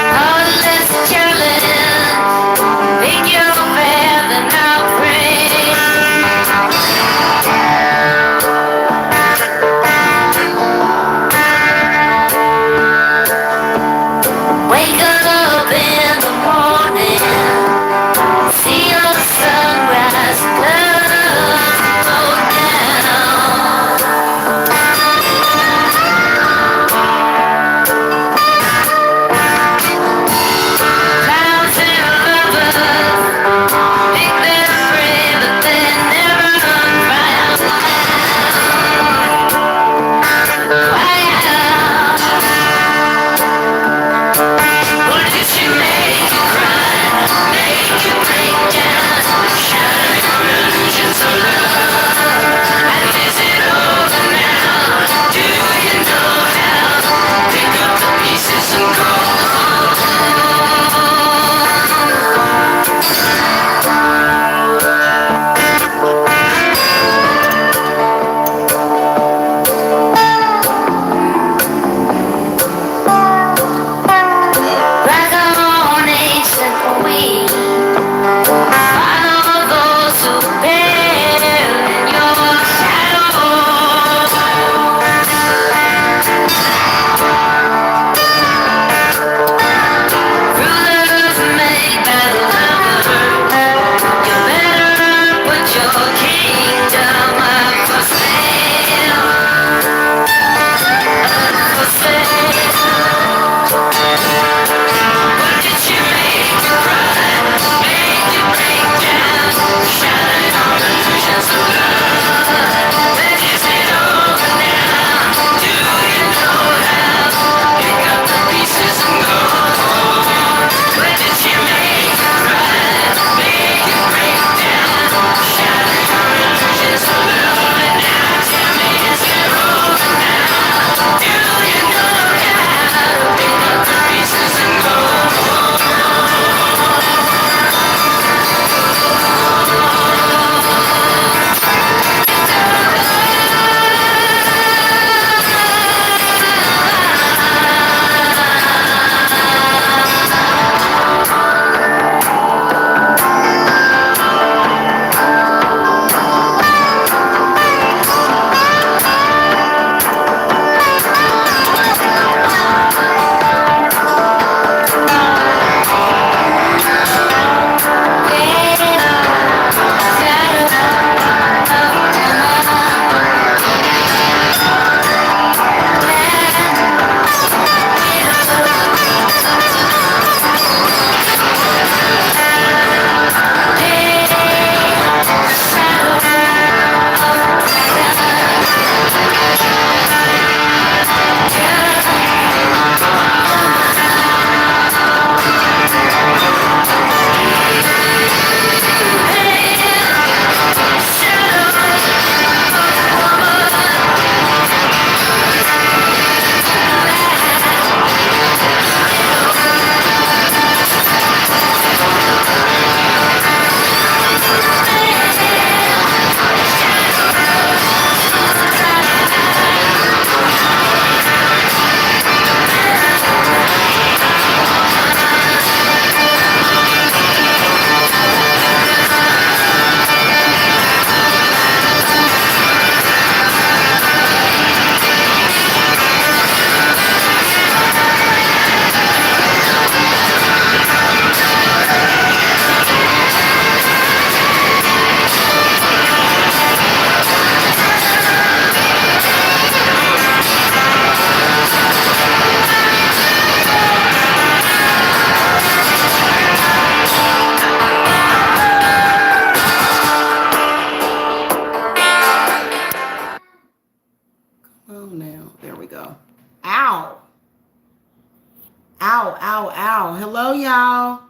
Heartless, careless. Ow, ow. Hello, y'all.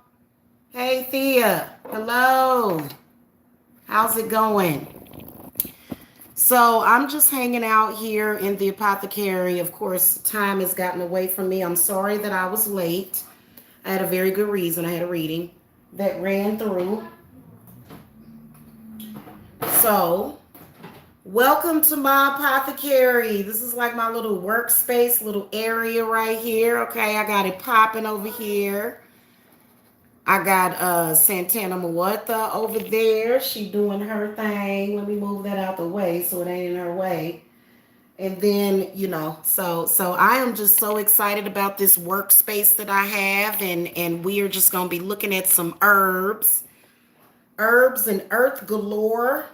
Hey, Thea. Hello. How's it going? So I'm just hanging out here in the apothecary. Of course, time has gotten away from me. I'm sorry that I was late. I had a very good reason. I had a reading that ran through. So, welcome to my apothecary. This is like my little workspace, little area right here. Okay, I got it popping over here. I got Santana Muerta over there. She doing her thing. Let me move that out the way so it ain't in her way. And then, so I am just so excited about this workspace that I have, and we are just gonna be looking at some herbs and earth galore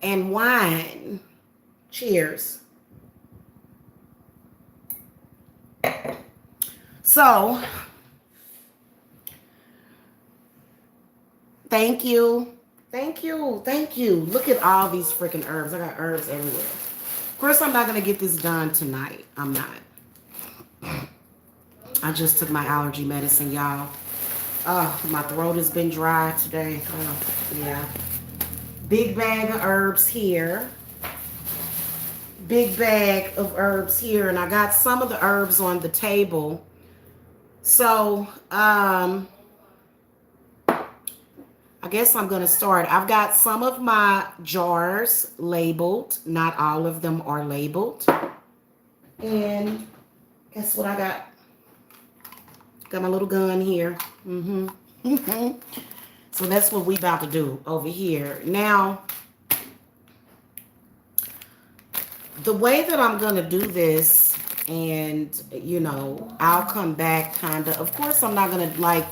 and wine. Cheers. So, thank you. Thank you. Thank you. Look at all these freaking herbs. I got herbs everywhere. Of course, I'm not going to get this done tonight. I'm not. I just took my allergy medicine, y'all. Oh, my throat has been dry today. Oh, yeah. Big bag of herbs here. Big bag of herbs here. And I got some of the herbs on the table. So, I guess I'm going to start. I've got some of my jars labeled. Not all of them are labeled. And guess what I got? Got my little gun here. So that's what we about to do over here. Now, the way that I'm going to do this, and, I'll come back kind of. Of course, I'm not going to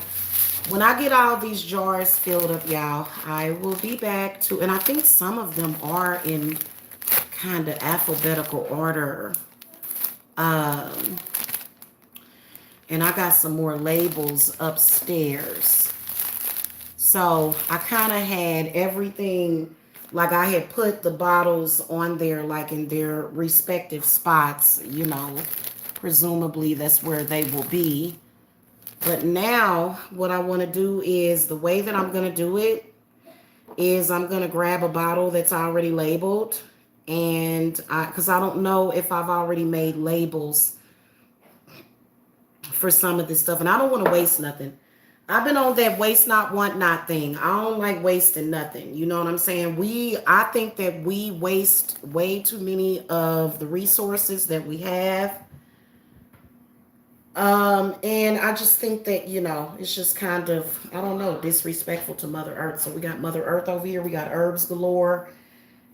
when I get all these jars filled up, y'all, I will be back to, and I think some of them are in kind of alphabetical order. And I got some more labels upstairs. So I kind of had everything, like I had put the bottles on there, like in their respective spots, presumably that's where they will be. But now what I want to do is, the way that I'm going to do it is I'm going to grab a bottle that's already labeled. And because I don't know if I've already made labels for some of this stuff. And I don't want to waste nothing. I've been on that waste not, want not thing. I don't like wasting nothing. You know what I'm saying? I think that we waste way too many of the resources that we have. And I just think that, it's just kind of, I don't know, disrespectful to Mother Earth. So we got Mother Earth over here. We got herbs galore.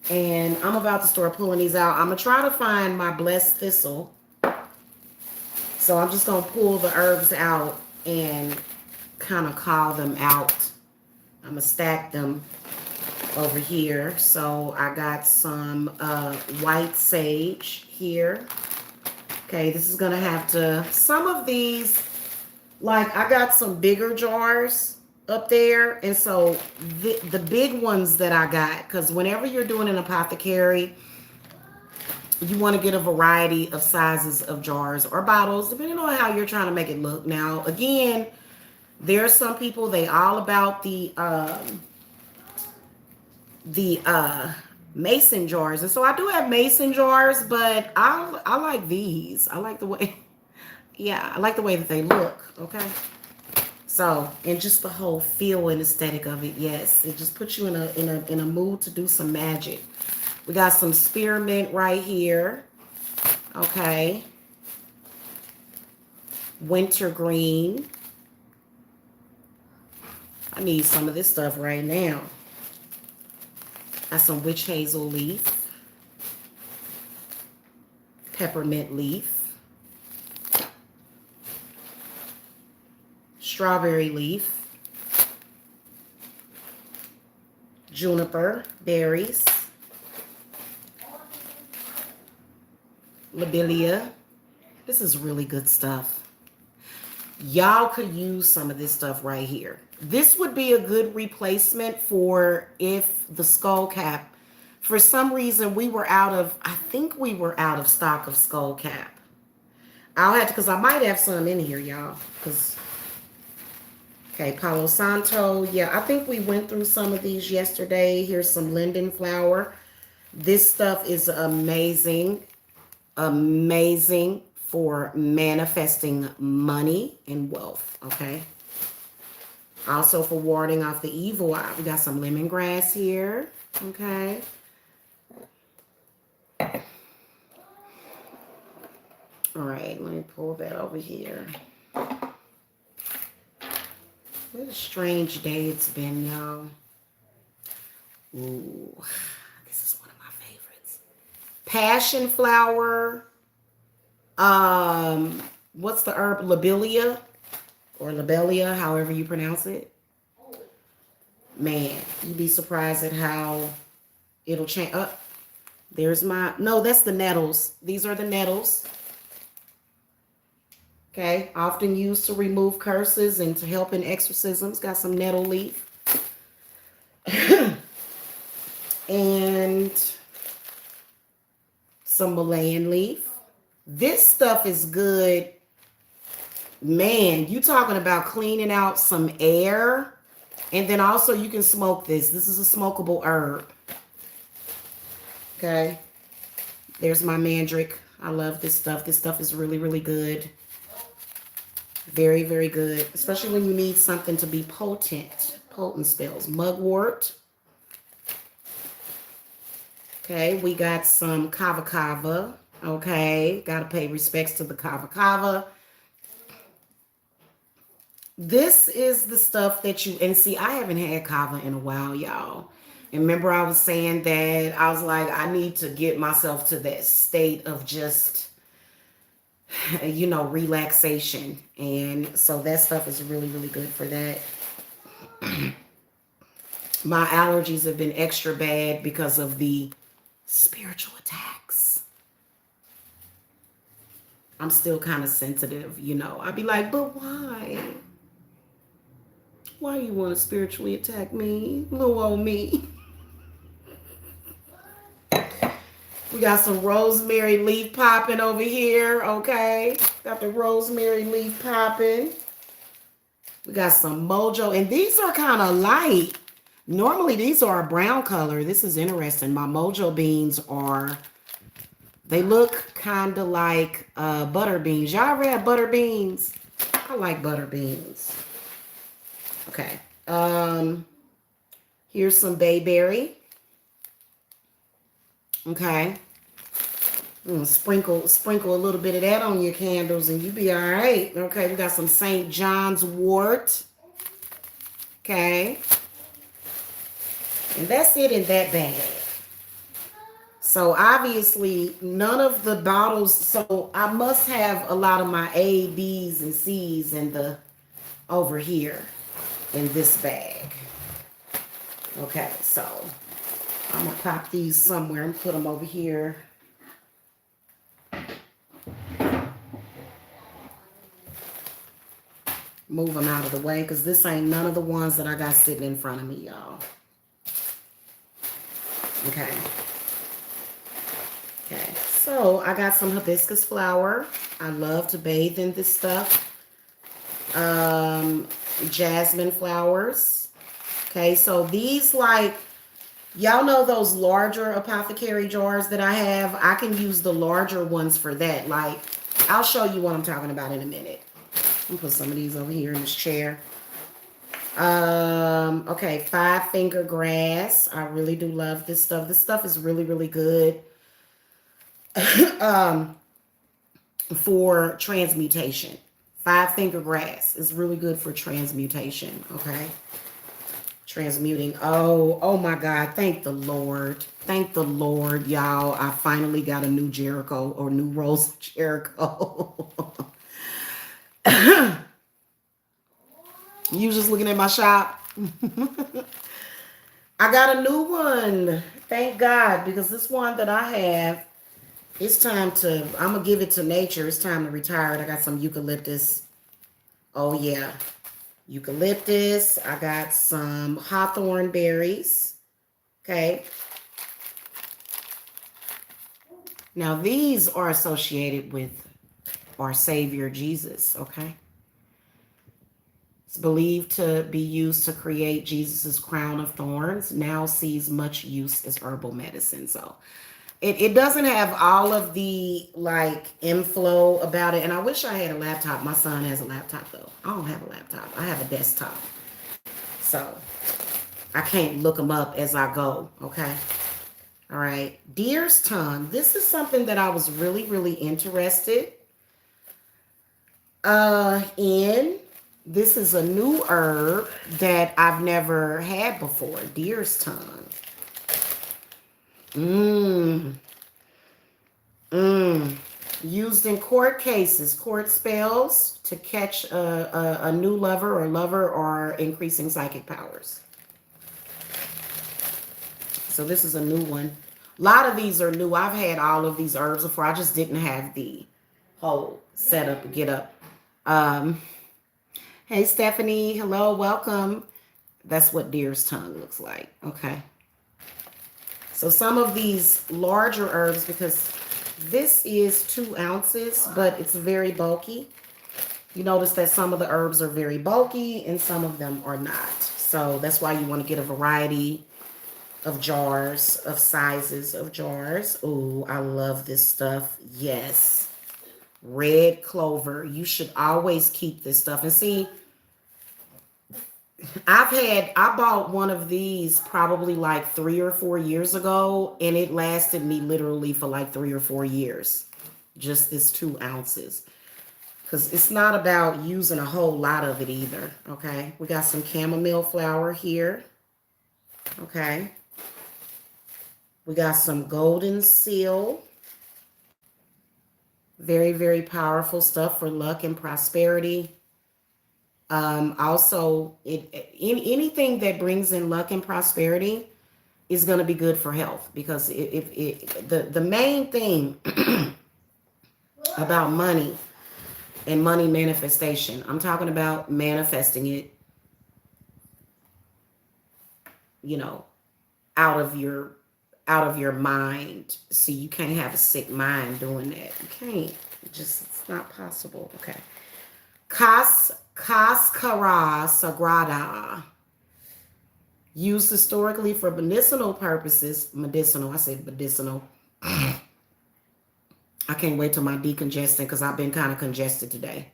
And I'm about to start pulling these out. I'm going to try to find my blessed thistle. So I'm just going to pull the herbs out and kind of call them out. I'm going to stack them over here. So I got some white sage here. Okay, this is going to have to, some of these, like I got some bigger jars up there. And so the big ones that I got, because whenever you're doing an apothecary, you want to get a variety of sizes of jars or bottles, depending on how you're trying to make it look. Now, again, there are some people, they all about the mason jars. And so I do have mason jars, but I like these. I like the way, yeah, I like the way that they look. Okay. So, and just the whole feel and aesthetic of it. Yes. It just puts you in a mood to do some magic. We got some spearmint right here. Okay. Wintergreen. I need some of this stuff right now. Got some witch hazel leaf, peppermint leaf, strawberry leaf, juniper berries, lobelia. This is really good stuff. Y'all could use some of this stuff right here. This would be a good replacement for if the skull cap, for some reason I think we were out of stock of skull cap. I'll have to, because I might have some in here, y'all. Because Okay, Palo Santo. Yeah, I think we went through some of these yesterday. Here's some linden flower. This stuff is amazing. Amazing for manifesting money and wealth. Okay. Also for warding off the evil eye. We got some lemongrass here. Okay. All right, let me pull that over here. What a strange day it's been, y'all. Ooh, this is one of my favorites. Passion flower. What's the herb? Lobelia or lobelia, however you pronounce it. Man, you'd be surprised at how it'll change. There's my, no, that's the nettles. These are the nettles. Okay, often used to remove curses and to help in exorcisms. Got some nettle leaf. And some Malayan leaf. This stuff is good. Man, you talking about cleaning out some air. And then also you can smoke this. This is a smokable herb. Okay. There's my mandrake. I love this stuff. This stuff is really, really good. Very, very good. Especially when you need something to be potent. Potent spells. Mugwort. Okay, we got some kava kava. Okay, got to pay respects to the kava kava. This is the stuff that you, and see, I haven't had kava in a while, y'all. And remember I was saying that I was like, I need to get myself to that state of just, you know, relaxation. And so that stuff is really, really good for that. My allergies have been extra bad because of the spiritual attacks. I'm still kind of sensitive, you know. I'd be like, but why? Why you want to spiritually attack me? Little old me. We got some rosemary leaf popping over here, okay? Got the rosemary leaf popping. We got some mojo, and these are kind of light. Normally, these are a brown color. This is interesting. My mojo beans are, they look kind of like butter beans. Y'all ever had butter beans? I like butter beans. Okay. Here's some bayberry. Okay. Sprinkle a little bit of that on your candles and you be all right. Okay, we got some St. John's wort. Okay. And that's it in that bag. So obviously none of the bottles, so I must have a lot of my A, B's, and C's in the over here in this bag. Okay, so I'm gonna pop these somewhere and put them over here. Move them out of the way because this ain't none of the ones that I got sitting in front of me, y'all. Okay. Okay, so I got some hibiscus flower. I love to bathe in this stuff. Jasmine flowers. Okay, so these, like, y'all know those larger apothecary jars that I have? I can use the larger ones for that. Like, I'll show you what I'm talking about in a minute. I'm gonna put some of these over here in this chair. Okay, 5-finger grass. I really do love this stuff. This stuff is really, really good. For transmutation. 5-finger grass is really good for transmutation. Okay. Transmuting. Oh my God. Thank the Lord. Thank the Lord, y'all. I finally got a new Jericho or new Rose Jericho. You just looking at my shop. I got a new one. Thank God, because this one that I have, it's time to, I'm going to give it to nature. It's time to retire it. I got some eucalyptus. Oh, yeah. Eucalyptus. I got some hawthorn berries. Okay. Now, these are associated with our Savior Jesus. Okay. It's believed to be used to create Jesus's crown of thorns. Now sees much use as herbal medicine. So it doesn't have all of the like inflow about it. And I wish I had a laptop. My son has a laptop though. I don't have a laptop. I have a desktop. So I can't look them up as I go. Okay. All right. Deer's tongue. This is something that I was really, really interested in. This is a new herb that I've never had before. Deer's tongue. Used in court cases, court spells to catch a new lover or increasing psychic powers. So this is a new one. A lot of these are new. I've had all of these herbs before. I just didn't have the whole setup to get up. Hey, Stephanie. Hello. Welcome. That's what deer's tongue looks like. Okay. So some of these larger herbs, because this is 2 ounces, but it's very bulky. You notice that some of the herbs are very bulky and some of them are not. So that's why you want to get a variety of jars, of sizes of jars. Oh, I love this stuff. Yes. Red clover. You should always keep this stuff. And see, I bought one of these probably like 3 or 4 years ago, and it lasted me literally for like 3 or 4 years. Just this 2 ounces. Because it's not about using a whole lot of it either. Okay. We got some chamomile flower here. Okay. We got some golden seal. Very, very powerful stuff for luck and prosperity. Also, anything that brings in luck and prosperity is going to be good for health, because the main thing about money and money manifestation, I'm talking about manifesting it, you know, out of your mind. See, you can't have a sick mind doing that. You can't. It's not possible. Okay. Cascara sagrada. Used historically for medicinal purposes. Medicinal. I said medicinal. I can't wait till my decongestant, because I've been kind of congested today.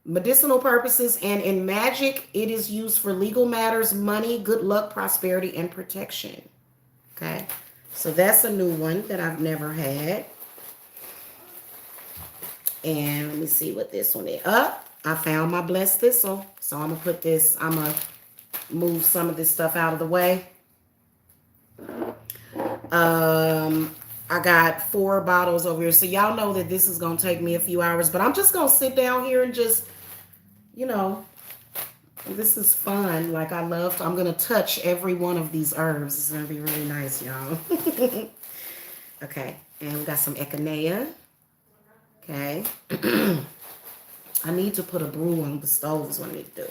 Medicinal purposes, and in magic, it is used for legal matters, money, good luck, prosperity, and protection. Okay. So that's a new one that I've never had. And let me see what this one is. I found my blessed thistle. So I'm going to move some of this stuff out of the way. I got 4 bottles over here. So y'all know that this is going to take me a few hours, but I'm just going to sit down here and just, this is fun. Like, I'm going to touch every one of these herbs. It's going to be really nice, y'all. Okay. And we got some echinacea. Okay. I need to put a brew on the stove is what I need to do.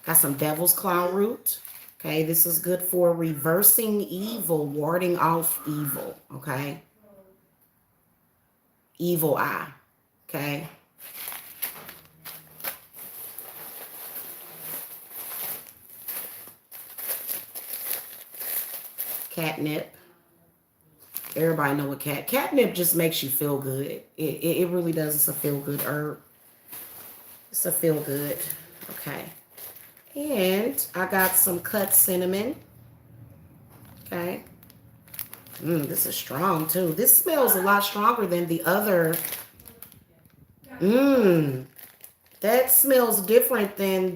Got some devil's claw root. Okay. This is good for reversing evil, warding off evil. Okay. Evil eye. Okay. Catnip. Everybody know what catnip just makes you feel good. It really does. It's a feel good herb. It's a feel good. Okay. And I got some cut cinnamon. Okay. This is strong too. This smells a lot stronger than the other. That smells different than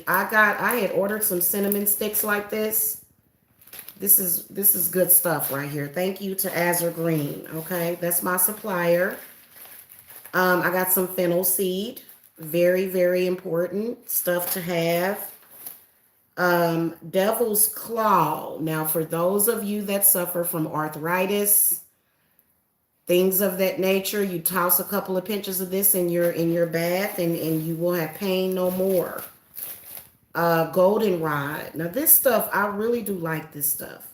I had ordered some cinnamon sticks like this. This is good stuff right here. Thank you to Azure Green. Okay, that's my supplier. I got some fennel seed. Very, very important stuff to have. Devil's claw. Now, for those of you that suffer from arthritis, things of that nature, you toss a couple of pinches of this in your bath, and you will have pain no more. Goldenrod. Now this stuff, I really do like this stuff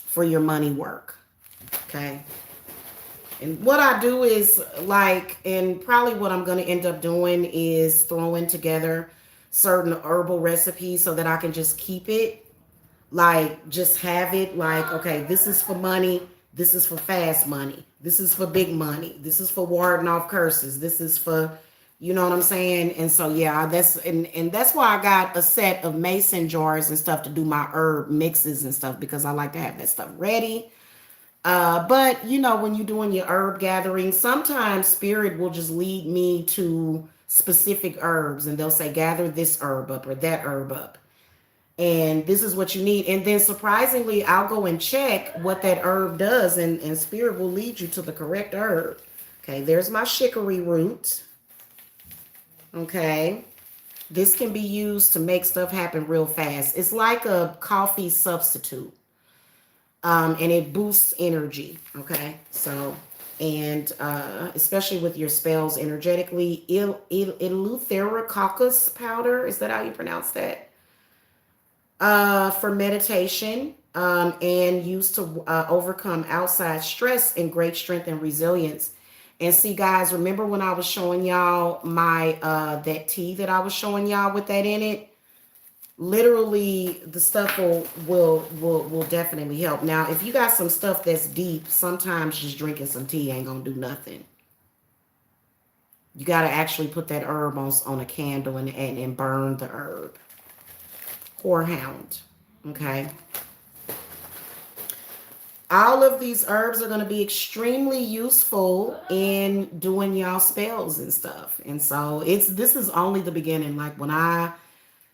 for your money work. Okay. And what I do is like, and probably what I'm going to end up doing is throwing together certain herbal recipes so that I can just keep it, like just have it like, okay, this is for money, this is for fast money, this is for big money, this is for warding off curses, this is for, you know what I'm saying? And so yeah, and that's why I got a set of mason jars and stuff to do my herb mixes and stuff, because I like to have that stuff ready. But you know, when you're doing your herb gathering, sometimes spirit will just lead me to specific herbs and they'll say, gather this herb up or that herb up. And this is what you need. And then surprisingly, I'll go and check what that herb does, and spirit will lead you to the correct herb. Okay, there's my chicory root. Okay. This can be used to make stuff happen real fast. It's like a coffee substitute. And it boosts energy. Okay, so and especially with your spells energetically, eleutherococcus powder, is that how you pronounce that? For meditation, and used to overcome outside stress and great strength and resilience. And see, guys, remember when I was showing y'all my that tea that I was showing y'all with that in it? Literally the stuff will definitely help. Now if you got some stuff that's deep, sometimes just drinking some tea ain't gonna do nothing. You got to actually put that herb on a candle and burn the herb. Whorehound. Okay, all of these herbs are going to be extremely useful in doing y'all spells and stuff. And so this is only the beginning. Like when I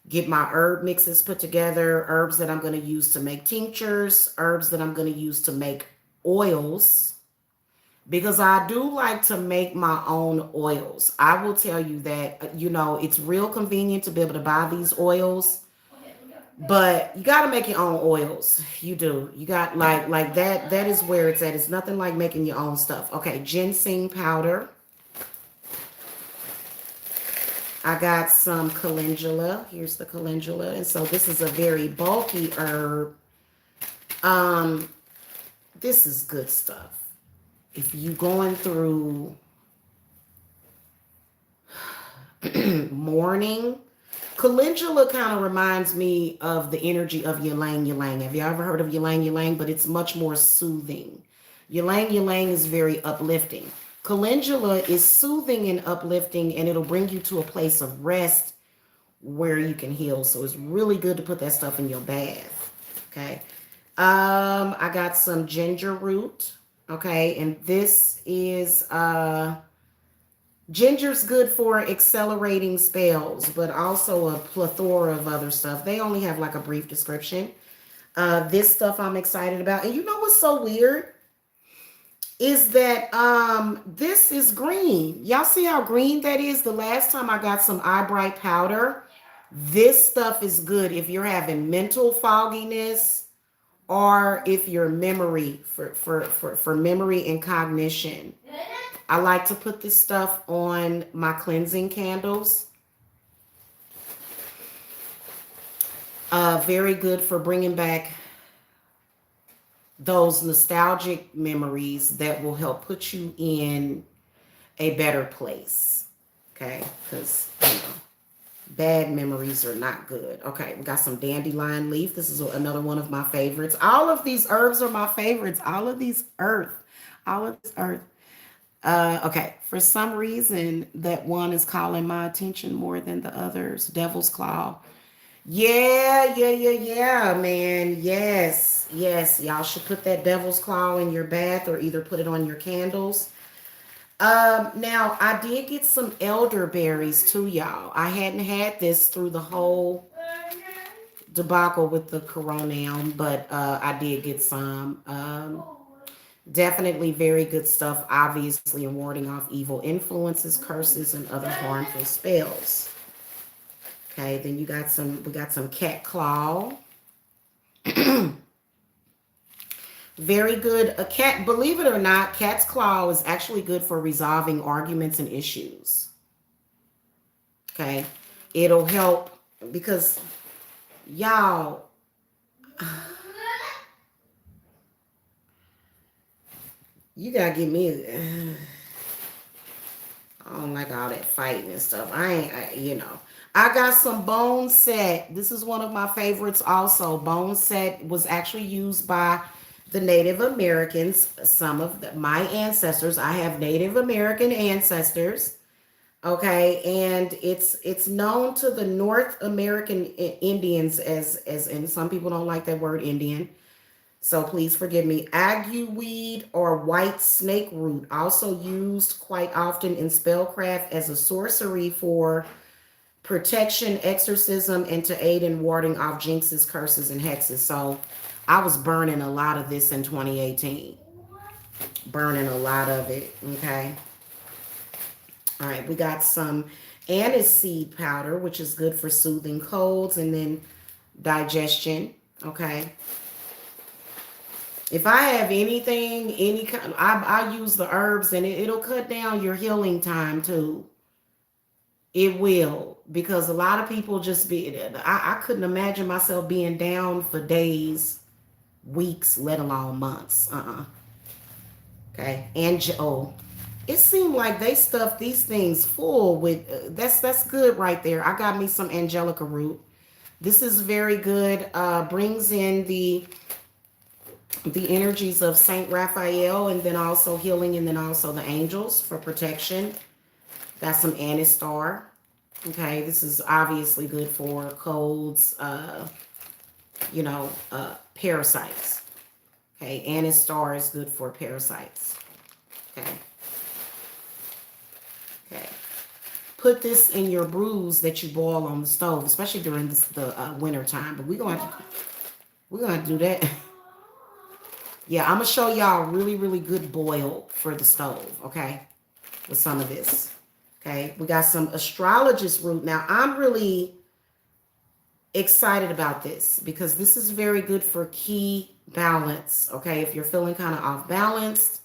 get my herb mixes put together, herbs that I'm going to use to make tinctures, herbs that I'm going to use to make oils, because I do like to make my own oils. I will tell you that, you know, it's real convenient to be able to buy these oils, but you got to make your own oils. You do. You got like that is where it's at. It's nothing like making your own stuff. Okay, ginseng powder. I got some calendula. Here's the calendula. And so this is a very bulky herb. This is good stuff. If you going through mourning, calendula kind of reminds me of the energy of ylang ylang. Have you ever heard of ylang ylang? But it's much more soothing. Ylang ylang is very uplifting. Calendula is soothing and uplifting, and it'll bring you to a place of rest where you can heal. So it's really good to put that stuff in your bath. Okay. I got some ginger root. Okay, and this is ginger's good for accelerating spells, but also a plethora of other stuff. They only have like a brief description. This stuff I'm excited about. And you know what's so weird? Is that this is green. Y'all see how green that is? The last time I got some eye bright powder, this stuff is good if you're having mental fogginess, or if your memory for memory and cognition. I like to put this stuff on my cleansing candles. Very good for bringing back those nostalgic memories that will help put you in a better place. Okay, because you know, bad memories are not good. Okay, we got some dandelion leaf. This is another one of my favorites. All of these herbs are my favorites. All of these earth. Okay, for some reason, that one is calling my attention more than the others. Devil's Claw. Yeah, man. Yes. Y'all should put that Devil's Claw in your bath or either put it on your candles. Now I did get some elderberries too, y'all. I hadn't had this through the whole debacle with the corona, but I did get some. Definitely very good stuff, obviously, in warding off evil influences, curses, and other harmful spells. Okay, then we got some cat claw. Very good. A cat, believe it or not, cat's claw is actually good for resolving arguments and issues. Okay, it'll help because y'all, You gotta give me. I don't like all that fighting and stuff. You know. I got some bone set. This is one of my favorites also. Bone set was actually used by the Native Americans, some of my ancestors. I have Native American ancestors. Okay, and it's known to the North American Indians as and some people don't like that word Indian. So please forgive me. Agueweed or white snake root, also used quite often in spellcraft as a sorcery for protection, exorcism, and to aid in warding off jinxes, curses, and hexes. So I was burning a lot of this in 2018. Burning a lot of it. Okay. All right. We got some aniseed powder, which is good for soothing colds and then digestion. Okay. If I have anything, any kind, I use the herbs and it'll cut down your healing time too. It will, because a lot of people just I couldn't imagine myself being down for days, weeks, let alone months. Okay. And oh, it seemed like they stuffed these things full with, that's good right there. I got me some angelica root. This is very good. Brings in the energies of Saint Raphael, and then also healing, and then also the angels for protection. Got some anistar. Okay, this is obviously good for colds, parasites. Okay, anistar is good for parasites. Okay. Okay. Put this in your brews that you boil on the stove, especially during the winter time. But we're gonna do that. Yeah, I'm gonna show y'all really, really good boil for the stove, okay? With some of this. Okay, we got some astrologist root. Now, I'm really excited about this because this is very good for key balance, okay? If you're feeling kind of off balance,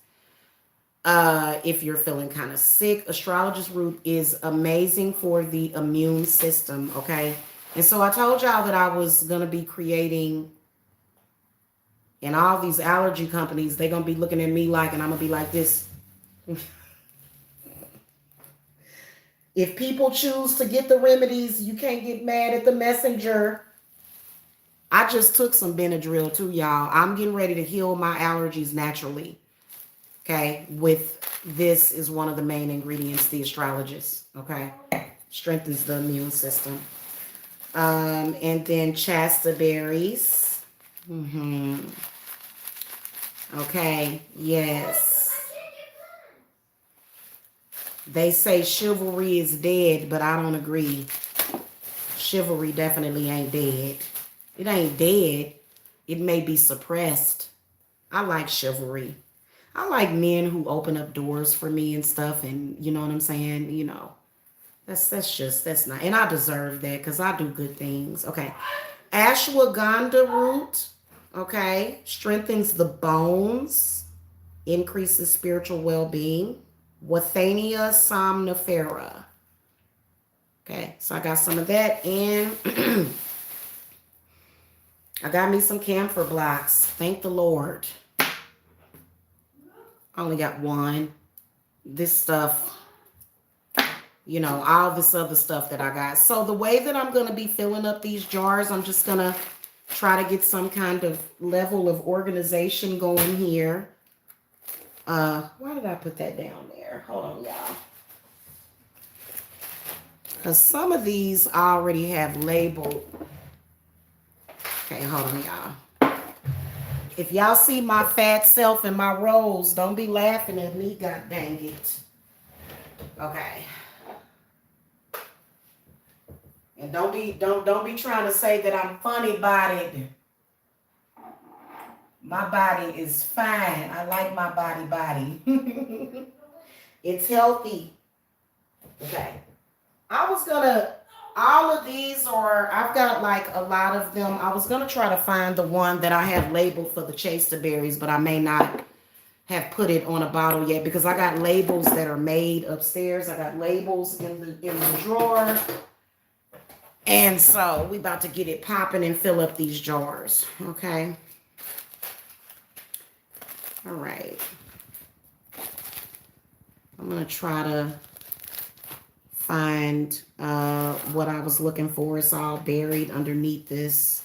if you're feeling kind of sick, astrologist root is amazing for the immune system, okay? And so I told y'all that I was gonna be creating. And all these allergy companies, they're going to be looking at me like, and I'm going to be like this. If people choose to get the remedies, you can't get mad at the messenger. I just took some Benadryl too, y'all. I'm getting ready to heal my allergies naturally. Okay. With this is one of the main ingredients, the astrologist. Okay. Strengthens the immune system. And then Shasta berries. Okay, yes. They say chivalry is dead, but I don't agree. Chivalry definitely ain't dead. It ain't dead. It may be suppressed. I like chivalry. I like men who open up doors for me and stuff, and you know what I'm saying? You know, that's not, and I deserve that because I do good things. Okay. Ashwagandha root. Okay, strengthens the bones, increases spiritual well-being. Withania somnifera. Okay, so I got some of that, and I got me some camphor blocks. Thank the Lord. I only got one. This stuff, you know, all this other stuff that I got. So the way that I'm going to be filling up these jars, I'm just going to try to get some kind of level of organization going here. Why did I put that down there? Hold on, y'all. Because some of these I already have labeled. Okay, hold on, y'all. If y'all see my fat self and my rolls, don't be laughing at me, god dang it. Okay. And don't be trying to say that I'm funny bodied. My body is fine. I like my body. It's healthy. Okay. All of these I've got like a lot of them. I was going to try to find the one that I have labeled for the chaster berries, but I may not have put it on a bottle yet because I got labels that are made upstairs. I got labels in the drawer. And so we about to get it popping and fill up these jars. Okay. All right. I'm going to try to find what I was looking for. It's all buried underneath this.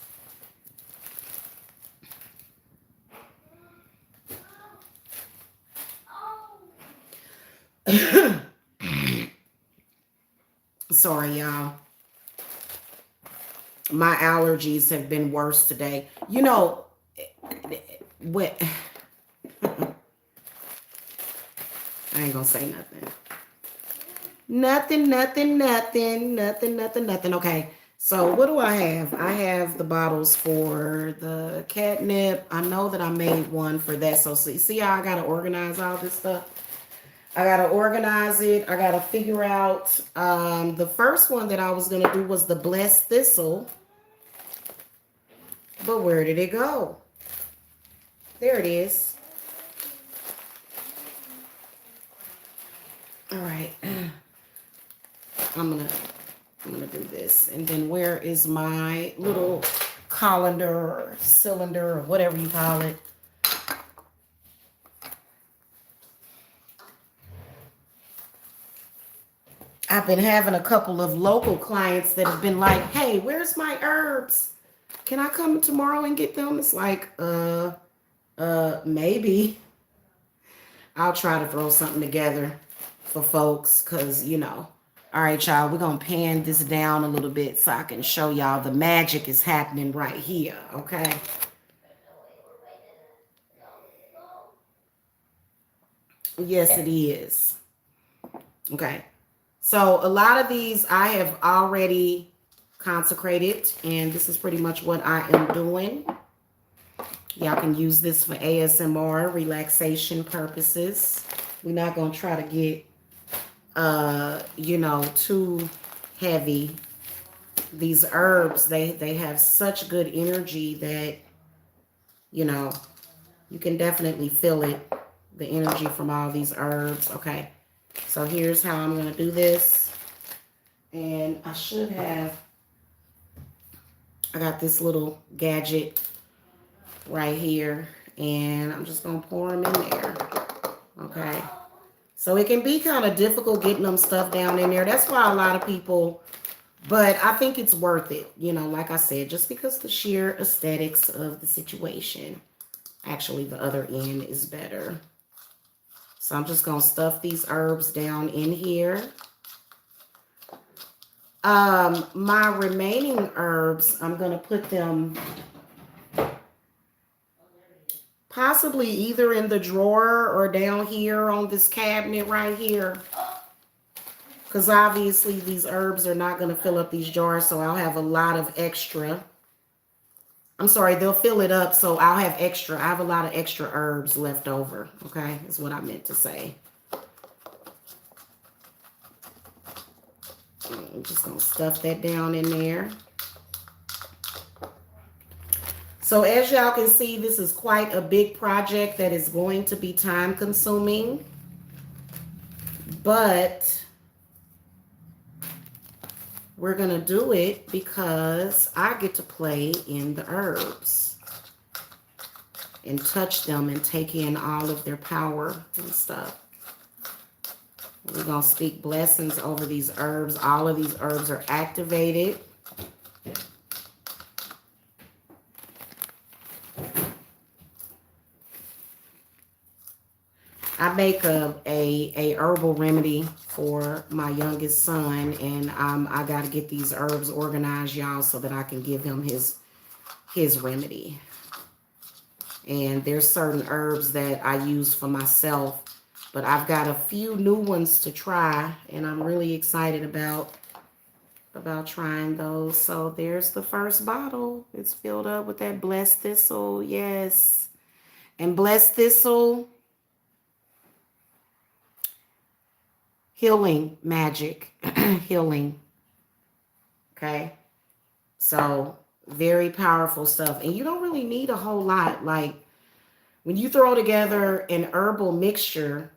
Sorry, y'all. My allergies have been worse today. You know, what? I ain't gonna say nothing. Nothing. Okay, so what do I have? I have the bottles for the catnip. I know that I made one for that. So see how I gotta organize all this stuff? I gotta organize it. I gotta figure out. The first one that I was gonna do was the blessed thistle. But where did it go? There it is. All right. I'm gonna do this. And then where is my little colander or cylinder or whatever you call it? I've been having a couple of local clients that have been like, hey, where's my herbs? Can I come tomorrow and get them? It's like, maybe. I'll try to throw something together for folks because, you know. All right, y'all, we're going to pan this down a little bit so I can show y'all the magic is happening right here, okay? Yes, it is. Okay. So a lot of these I have already consecrated, and this is pretty much what I am doing. Y'all can use this for ASMR, relaxation purposes. We're not going to try to get you know, too heavy. These herbs, they have such good energy that, you know, you can definitely feel it, the energy from all these herbs. Okay, so here's how I'm going to do this. And I should have, I got this little gadget right here, and I'm just going to pour them in there. Okay. So it can be kind of difficult getting them stuff down in there. That's why a lot of people, but I think it's worth it. You know, like I said, just because the sheer aesthetics of the situation. Actually, the other end is better. So I'm just going to stuff these herbs down in here. My remaining herbs, I'm going to put them possibly either in the drawer or down here on this cabinet right here. Because obviously these herbs are not going to fill up these jars, so I'll have a lot of extra. I'm sorry, they'll fill it up, so I'll have extra. I have a lot of extra herbs left over, okay? Is what I meant to say. I'm just going to stuff that down in there. So as y'all can see, this is quite a big project that is going to be time consuming. But we're going to do it because I get to play in the herbs and touch them and take in all of their power and stuff. We're going to speak blessings over these herbs. All of these herbs are activated. I make a herbal remedy for my youngest son, and I got to get these herbs organized, y'all, so that I can give him his remedy. And there's certain herbs that I use for myself, but I've got a few new ones to try, and I'm really excited about trying those. So there's the first bottle. It's filled up with that blessed thistle, yes. And blessed thistle, healing magic, healing. Okay. So very powerful stuff. And you don't really need a whole lot. Like when you throw together an herbal mixture,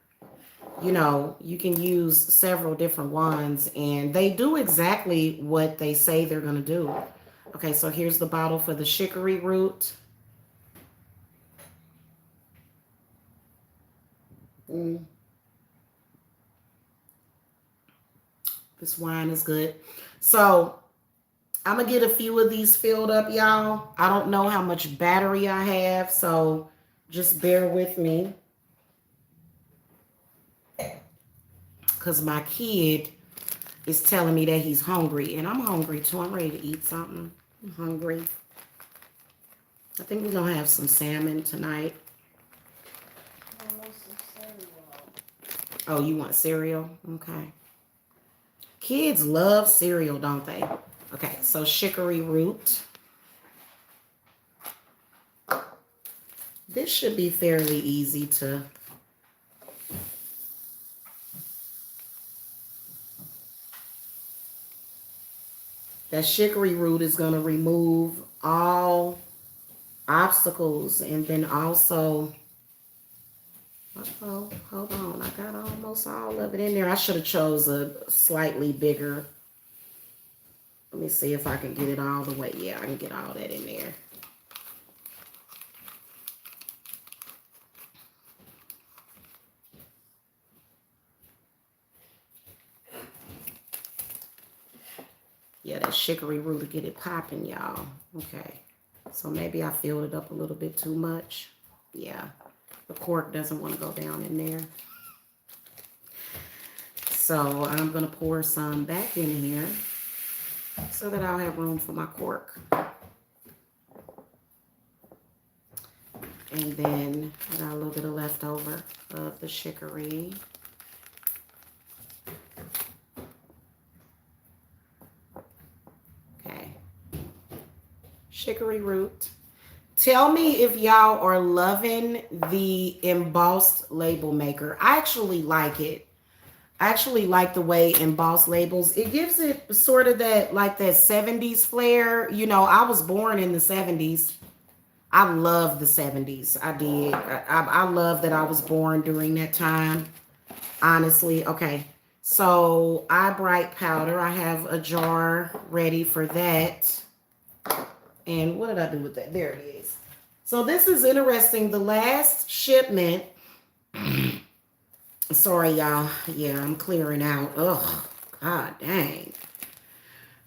you know, you can use several different ones and they do exactly what they say they're going to do. Okay. So here's the bottle for the chicory root. This wine is good. So I'm going to get a few of these filled up, y'all. I don't know how much battery I have, so just bear with me. Because my kid is telling me that he's hungry, and I'm hungry too. I'm ready to eat something. I'm hungry. I think we're going to have some salmon tonight. Oh, you want cereal? Okay. Kids love cereal, don't they? Okay, so chicory root. This should be fairly easy to... That chicory root is going to remove all obstacles, and then also... Uh-oh, hold on. I got almost all of it in there. I should have chose a slightly bigger... Let me see if I can get it all the way. Yeah, I can get all that in there. Yeah, that chicory root to get it popping, y'all. Okay. So maybe I filled it up a little bit too much. Yeah. The cork doesn't want to go down in there. So I'm going to pour some back in here so that I'll have room for my cork. And then I got a little bit of leftover of the chicory. Okay. Chicory root. Tell me if y'all are loving the embossed label maker. I actually like it. I actually like the way embossed labels. It gives it sort of that, like that 70s flair. You know, I was born in the 70s. I love the 70s. I did. I love that I was born during that time. Honestly. Okay. So eye bright powder. I have a jar ready for that. And what did I do with that? There it is. So this is interesting. The last shipment. Sorry, y'all. Yeah, I'm clearing out. Oh, god dang.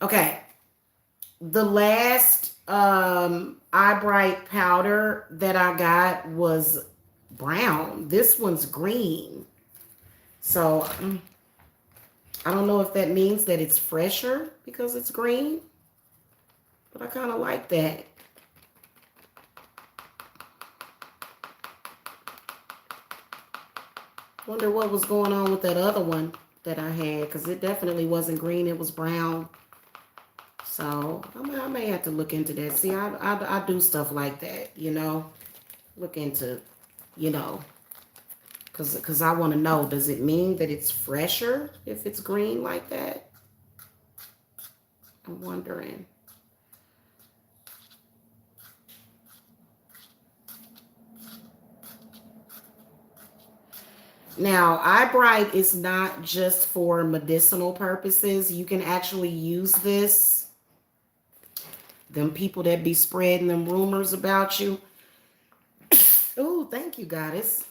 Okay. The last eye bright powder that I got was brown. This one's green. So I don't know if that means that it's fresher because it's green, but I kind of like that. Wonder what was going on with that other one that I had, because it definitely wasn't green, it was brown. So I may have to look into that. See, I do stuff like that, you know, look into, you know, because I want to know, does it mean that it's fresher if it's green like that? I'm wondering. Now, eye bright is not just for medicinal purposes. You can actually use this. Them people that be spreading them rumors about you. Oh, thank you, goddess.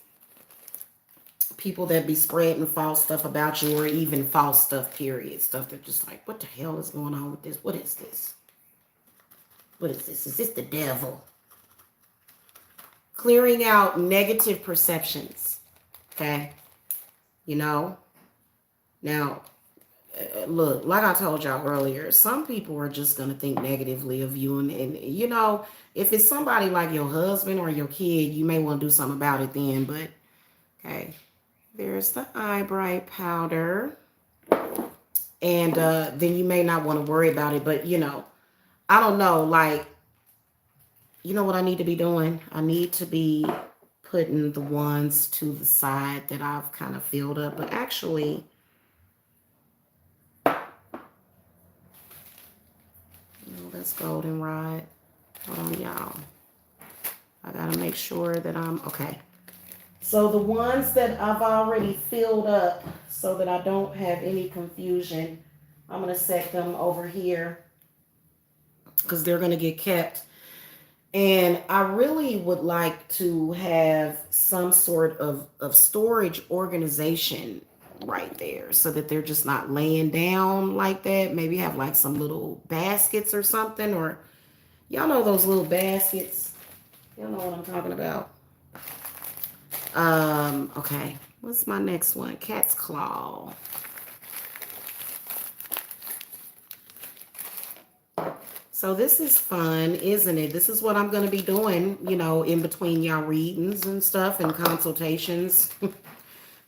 People that be spreading false stuff about you, or even false stuff, period. Stuff that just like, what the hell is going on with this? What is this? What is this? Is this the devil? Clearing out negative perceptions. Okay. You know, now, look, like I told y'all earlier, some people are just going to think negatively of you. And, you know, if it's somebody like your husband or your kid, you may want to do something about it then. But, okay, there's the eye bright powder. And then you may not want to worry about it. But, you know, I don't know, like, you know what I need to be doing? I need to be putting the ones to the side that I've kind of filled up. But actually, you know, that's goldenrod. Hold on, y'all. I gotta make sure that I'm okay. So the ones that I've already filled up, so that I don't have any confusion, I'm gonna set them over here because they're gonna get kept. And I really would like to have some sort of storage organization right there so that they're just not laying down like that. Maybe have like some little baskets or something, or y'all know those little baskets. Y'all know what I'm talking about. Okay. What's my next one? Cat's claw. So this is fun, isn't it? This is what I'm going to be doing, you know, in between y'all readings and stuff and consultations.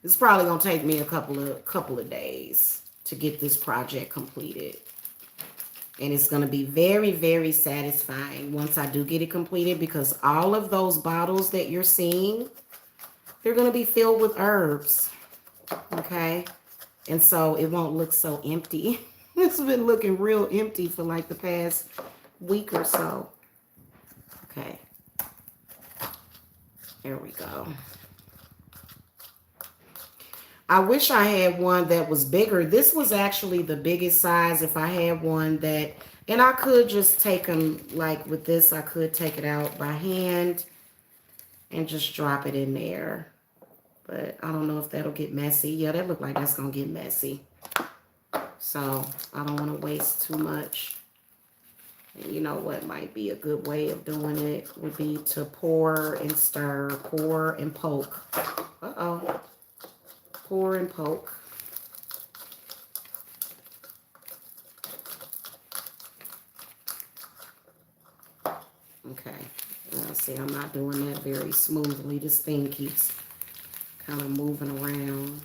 It's probably going to take me a couple of days to get this project completed. And it's going to be very, very satisfying once I do get it completed, because all of those bottles that you're seeing, they're going to be filled with herbs. Okay? And so it won't look so empty. It's been looking real empty for like the past week or so. Okay. There we go. I wish I had one that was bigger. This was actually the biggest size. If I had one that, and I could just take them like with this, I could take it out by hand and just drop it in there. But I don't know if that'll get messy. Yeah, that look like that's going to get messy. So I don't want to waste too much. And you know what might be a good way of doing it would be to pour and stir, pour and poke. Uh-oh. Pour and poke. Okay. Now, see, I'm not doing that very smoothly. This thing keeps kind of moving around.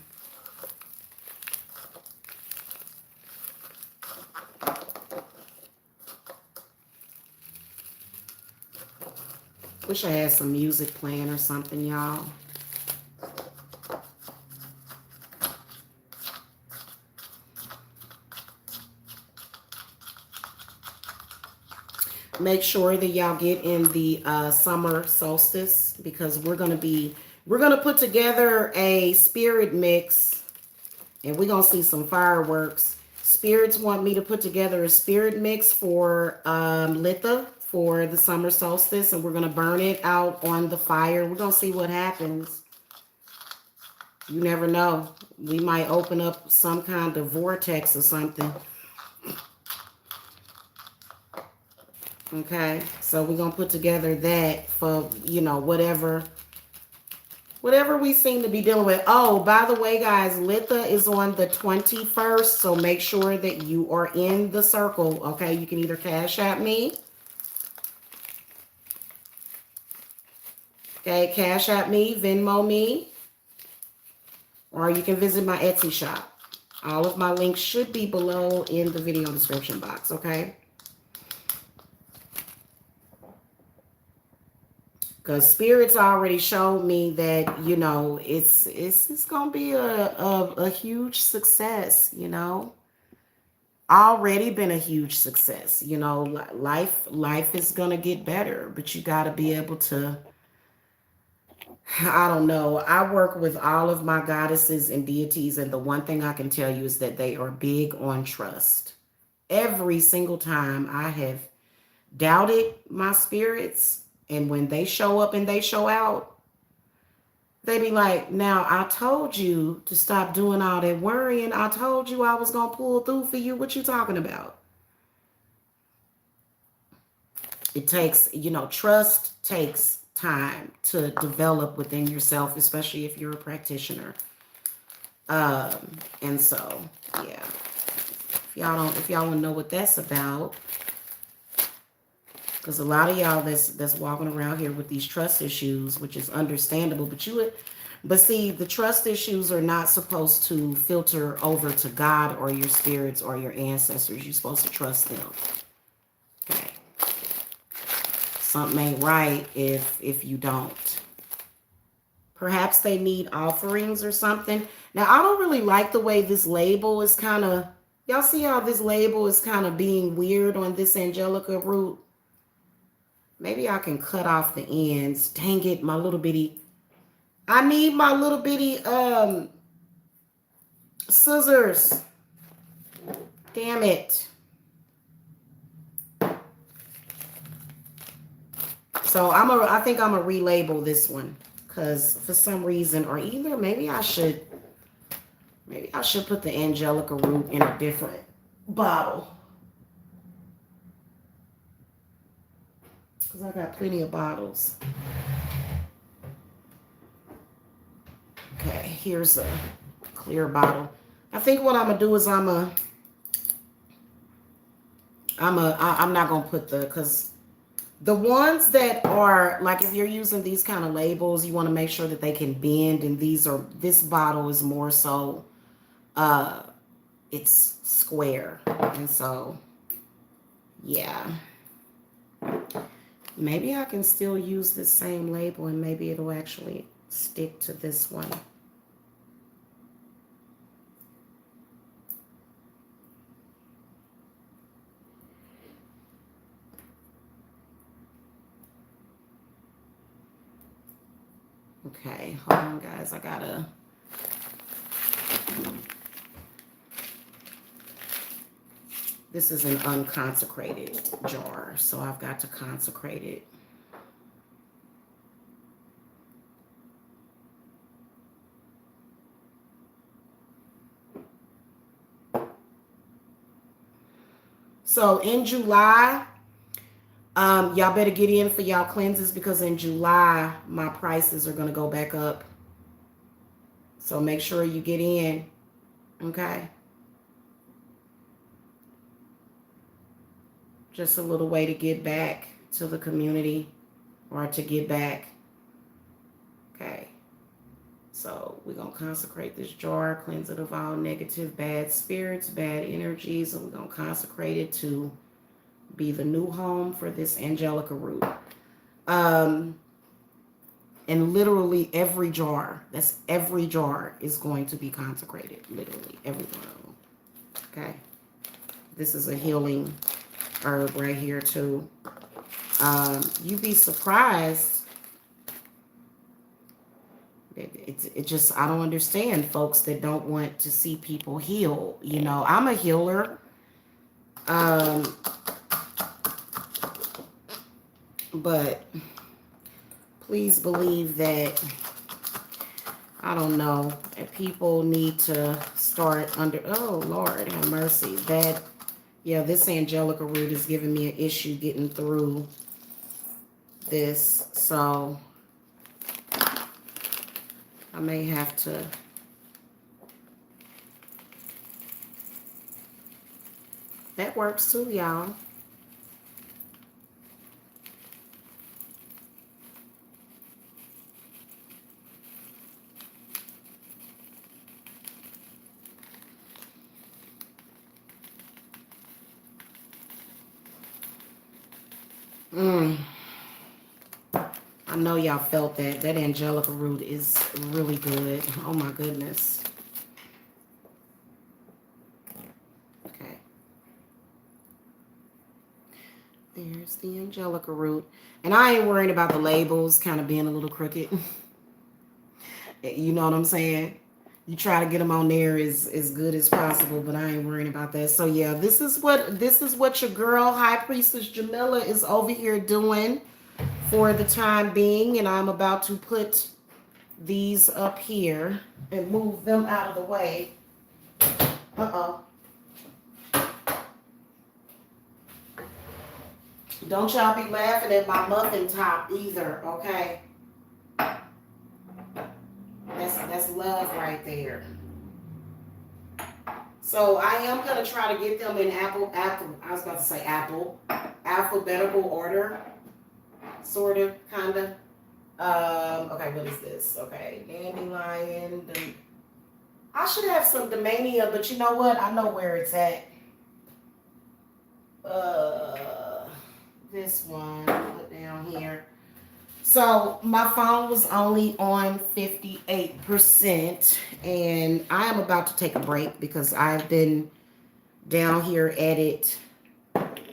Wish I had some music playing or something, y'all. Make sure that y'all get in the summer solstice, because we're gonna put together a spirit mix, and we're gonna see some fireworks. Spirits want me to put together a spirit mix for Litha for the summer solstice, and we're gonna burn it out on the fire. We're gonna see what happens. You never know. We might open up some kind of vortex or something. Okay, so we're gonna put together that for, you know, whatever we seem to be dealing with. Oh, by the way, guys, Litha is on the 21st, so make sure that you are in the circle. Okay, you can either Cash App me. Okay, Cash App me, Venmo me, or you can visit my Etsy shop. All of my links should be below in the video description box. Okay. Because spirits already showed me that, you know, it's gonna be a huge success, you know. Already been a huge success, you know. Life is gonna get better, but you gotta be able to, I don't know. I work with all of my goddesses and deities, and the one thing I can tell you is that they are big on trust. Every single time I have doubted my spirits, and when they show up and they show out, they be like, now I told you to stop doing all that worrying. I told you I was going to pull through for you. What you talking about? It takes, you know, trust takes time to develop within yourself, especially if you're a practitioner. And so, yeah, if y'all want to know what that's about, because a lot of y'all that's walking around here with these trust issues, which is understandable, but see, the trust issues are not supposed to filter over to God or your spirits or your ancestors. You're supposed to trust them. Okay. Something ain't right if you don't. Perhaps they need offerings or something. Now, I don't really like the way this label is kind of, y'all see how this label is kind of being weird on this Angelica root? Maybe I can cut off the ends. Dang it, my little bitty. I need my little bitty scissors. Damn it. So I think I'm gonna relabel this one, because for some reason, or either maybe I should Maybe I should put the Angelica root in a different bottle. Because I got plenty of bottles. Okay, here's a clear bottle. I think what I'm going to do is I'm not going to put because the ones that are, like if you're using these kind of labels, you want to make sure that they can bend. And this bottle is more so, it's square. And so, yeah. Maybe I can still use this same label and maybe it'll actually stick to this one. Okay, hold on guys, I gotta... This is an unconsecrated jar, so I've got to consecrate it. So in July, y'all better get in for y'all cleanses because in July, my prices are going to go back up. So make sure you get in, okay? Just a little way to get back to the community or to get back. Okay. So we're going to consecrate this jar, cleanse it of all negative, bad spirits, bad energies, and we're going to consecrate it to be the new home for this Angelica root. And literally every jar is going to be consecrated. Literally every one of them. Okay. This is a healing herb right here too. You'd be surprised. It just, I don't understand folks that don't want to see people heal. You know, I'm a healer. But please believe that, I don't know, that people need to start oh Lord have mercy, that, yeah, this Angelica root is giving me an issue getting through this, so I may have to that works too, y'all. I know y'all felt that. That Angelica root is really good. Oh my goodness. Okay. There's the Angelica root. And I ain't worried about the labels kind of being a little crooked. You know what I'm saying? You try to get them on there as good as possible, but I ain't worrying about that. So yeah, this is what your girl, High Priestess Jamila, is over here doing for the time being, and I'm about to put these up here and move them out of the way. Don't y'all be laughing at my muffin top either, okay? That's love right there. So I am gonna try to get them in alphabetical order. Sort of, kind of. Okay, what is this? Okay, dandelion. I should have some Domania, but you know what? I know where it's at. This one, put down here. So my phone was only on 58%, and I am about to take a break because I've been down here at it.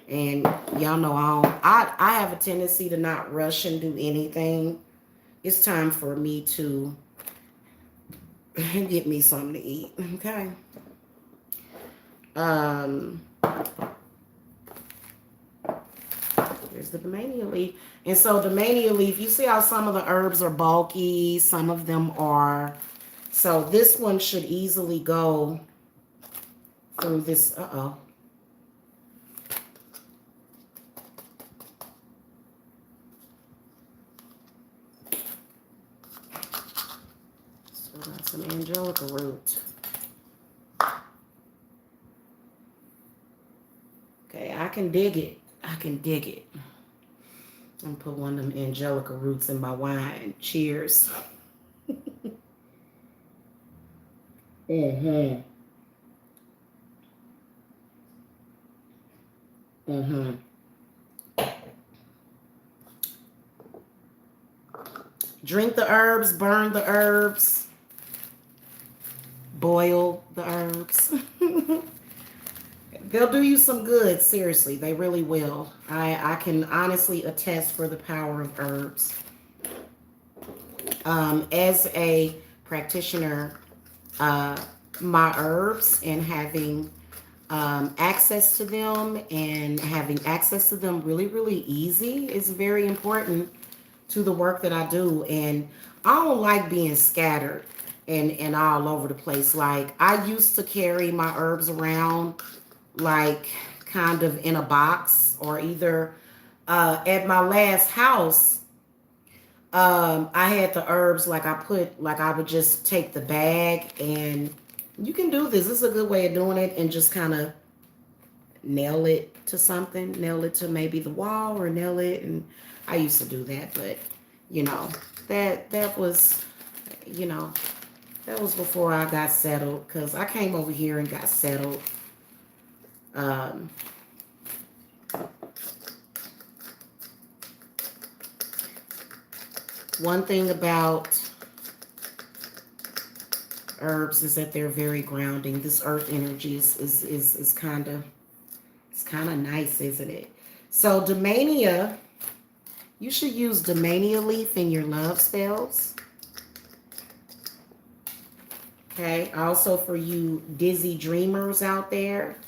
And y'all know I have a tendency to not rush and do anything. It's time for me to get me something to eat, okay? There's the Domania leaf. And so Domania leaf, you see how some of the herbs are bulky, some of them are So this one should easily go through this. Uh-oh. Still got some angelica root. Okay, I can dig it. I can dig it. I'm gonna put one of them angelica roots in my wine. Cheers. Mm-hmm. Mm-hmm. Drink the herbs, burn the herbs, boil the herbs. They'll do you some good, seriously. They really will. I can honestly attest for the power of herbs. As a practitioner, my herbs and having access to them and having access to them really, really easy is very important to the work that I do. And I don't like being scattered and all over the place. Like, I used to carry my herbs around like kind of in a box, or either at my last house, I had the herbs, like I would just take the bag, and you can do this. This is a good way of doing it, and just kind of nail it to something, nail it to maybe the wall, or nail it. And I used to do that, but you know, that was, you know, that was before I got settled, because I came over here and got settled. One thing about herbs is that they're very grounding. This earth energy is kind of, it's kind of nice, isn't it? So Domania, you should use Domania leaf in your love spells. Okay. Also, for you dizzy dreamers out there.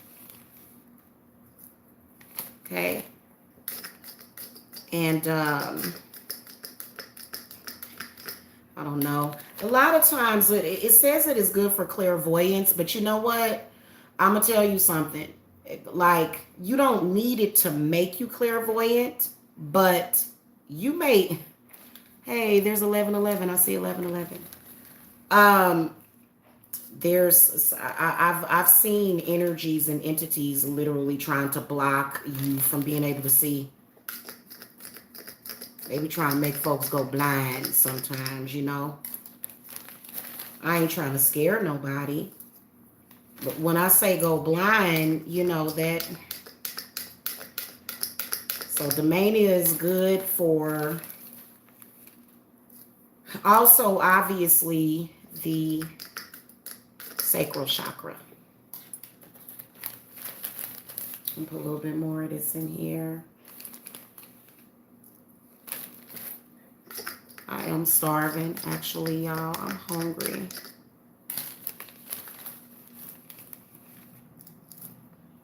Okay. And I don't know. A lot of times it says it is good for clairvoyance, but you know what? I'm going to tell you something. Like, you don't need it to make you clairvoyant, but you may. Hey, there's 1111. I see 1111. I've seen energies and entities literally trying to block you from being able to see. They be trying to make folks go blind sometimes, you know. I ain't trying to scare nobody. But when I say go blind, you know that. So Domania is good for, also obviously, the sacral chakra. And put a little bit more of this in here. I am starving, actually, y'all. I'm hungry.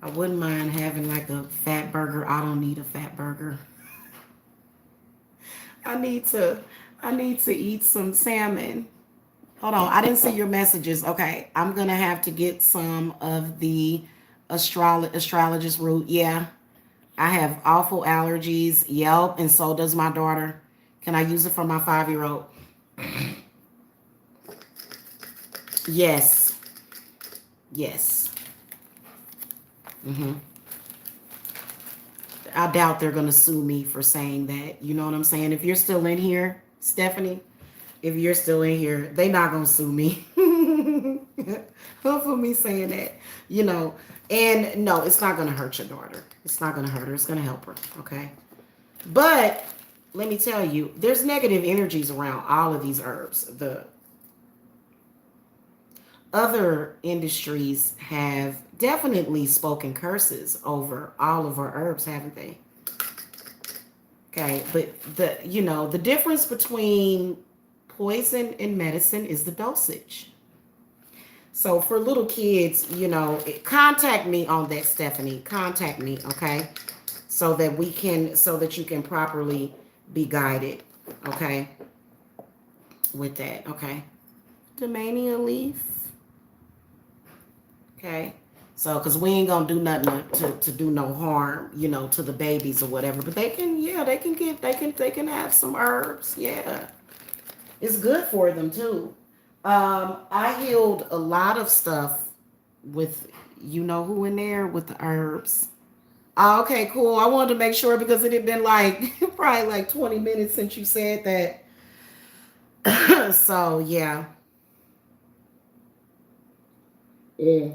I wouldn't mind having like a fat burger. I don't need a fat burger. I need to eat some salmon. Hold on, I didn't see your messages. Okay, I'm gonna have to get some of the astrologist root. Yeah, I have awful allergies. Yep, and so does my daughter. Can I use it for my 5-year-old? Yes. Yes. I doubt they're going to sue me for saying that. You know what I'm saying? If you're still in here, Stephanie, if you're still in here, they not going to sue me. For me saying that, you know. And no, it's not going to hurt your daughter. It's not going to hurt her. It's going to help her. Okay. But let me tell you, there's negative energies around all of these herbs. The other industries have definitely spoken curses over all of our herbs, haven't they? Okay, but the difference between poison and medicine is the dosage. So for little kids, contact me on that, Stephanie. Contact me, okay? So that you can properly be guided, okay? With that, okay? Damania leaf. Okay. So, because we ain't gonna do nothing to do no harm, you know, to the babies or whatever. But they can, yeah, they can have some herbs. Yeah, it's good for them too. I healed a lot of stuff with, you know, who in there with the herbs. Oh, okay, cool. I wanted to make sure because it had been like probably like 20 minutes since you said that. So yeah. Mm.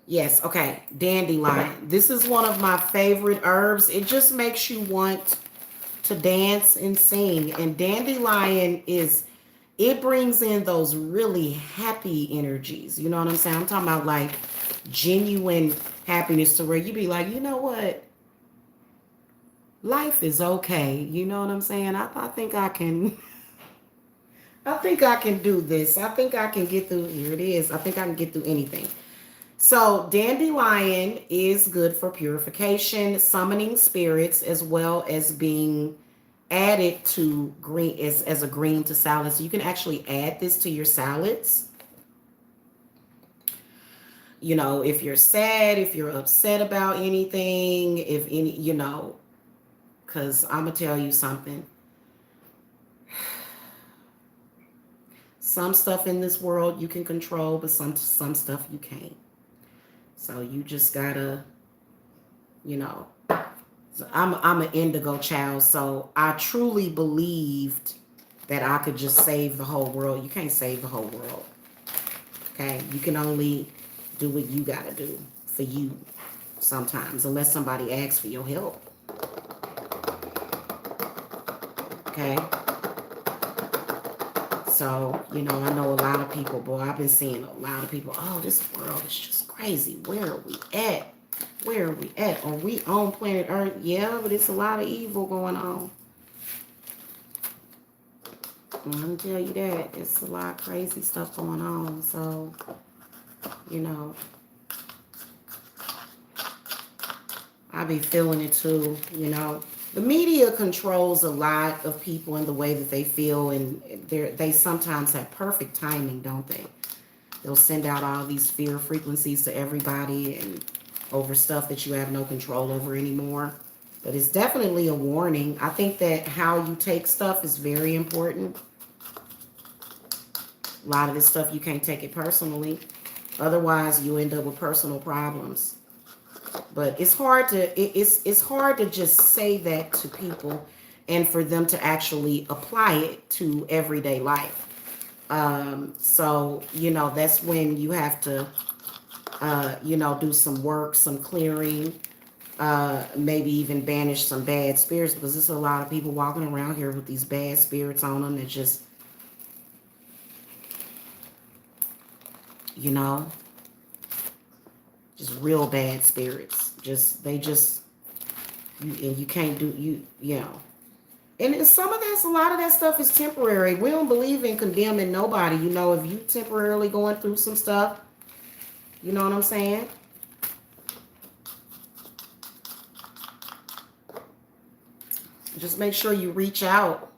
Yes, okay. Dandelion. This is one of my favorite herbs. It just makes you want to dance and sing. And dandelion is, it brings in those really happy energies. You know what I'm saying? I'm talking about like genuine happiness to where you be like, you know what? Life is okay. You know what I'm saying? I think I can I think I can do this. I think I can get through, here it is. I think I can get through anything. So, dandelion is good for purification, summoning spirits, as well as being added to green as a green to salads. So you can actually add this to your salads. You know, if you're sad, if you're upset about anything, if any, you know, because I'm gonna tell you something. Some stuff in this world you can control, but some stuff you can't. So you just gotta, you know. So I'm an indigo child, so I truly believed that I could just save the whole world. You can't save the whole world. Okay? You can only do what you gotta do for you sometimes, unless somebody asks for your help. Okay? So, you know, I know a lot of people, boy, I've been seeing a lot of people, oh, this world is just crazy. Where are we at? Where are we at? Are we on planet Earth? Yeah, but it's a lot of evil going on. Let me tell you that. It's a lot of crazy stuff going on. So, you know, I be feeling it too, you know. The media controls a lot of people in the way that they feel, and they sometimes have perfect timing, don't they? They'll send out all these fear frequencies to everybody and over stuff that you have no control over anymore. But it's definitely a warning. I think that how you take stuff is very important. A lot of this stuff you can't take it personally. Otherwise, you end up with personal problems. But it's hard to it's hard to just say that to people and for them to actually apply it to everyday life. So you know that's when you have to you know do some work, some clearing, maybe even banish some bad spirits because there's a lot of people walking around here with these bad spirits on them that just, you know, just real bad spirits. Just they just and you can't do you know. And some of that's a lot of that stuff is temporary. We don't believe in condemning nobody. You know, if you temporarily going through some stuff, you know what I'm saying? Just make sure you reach out.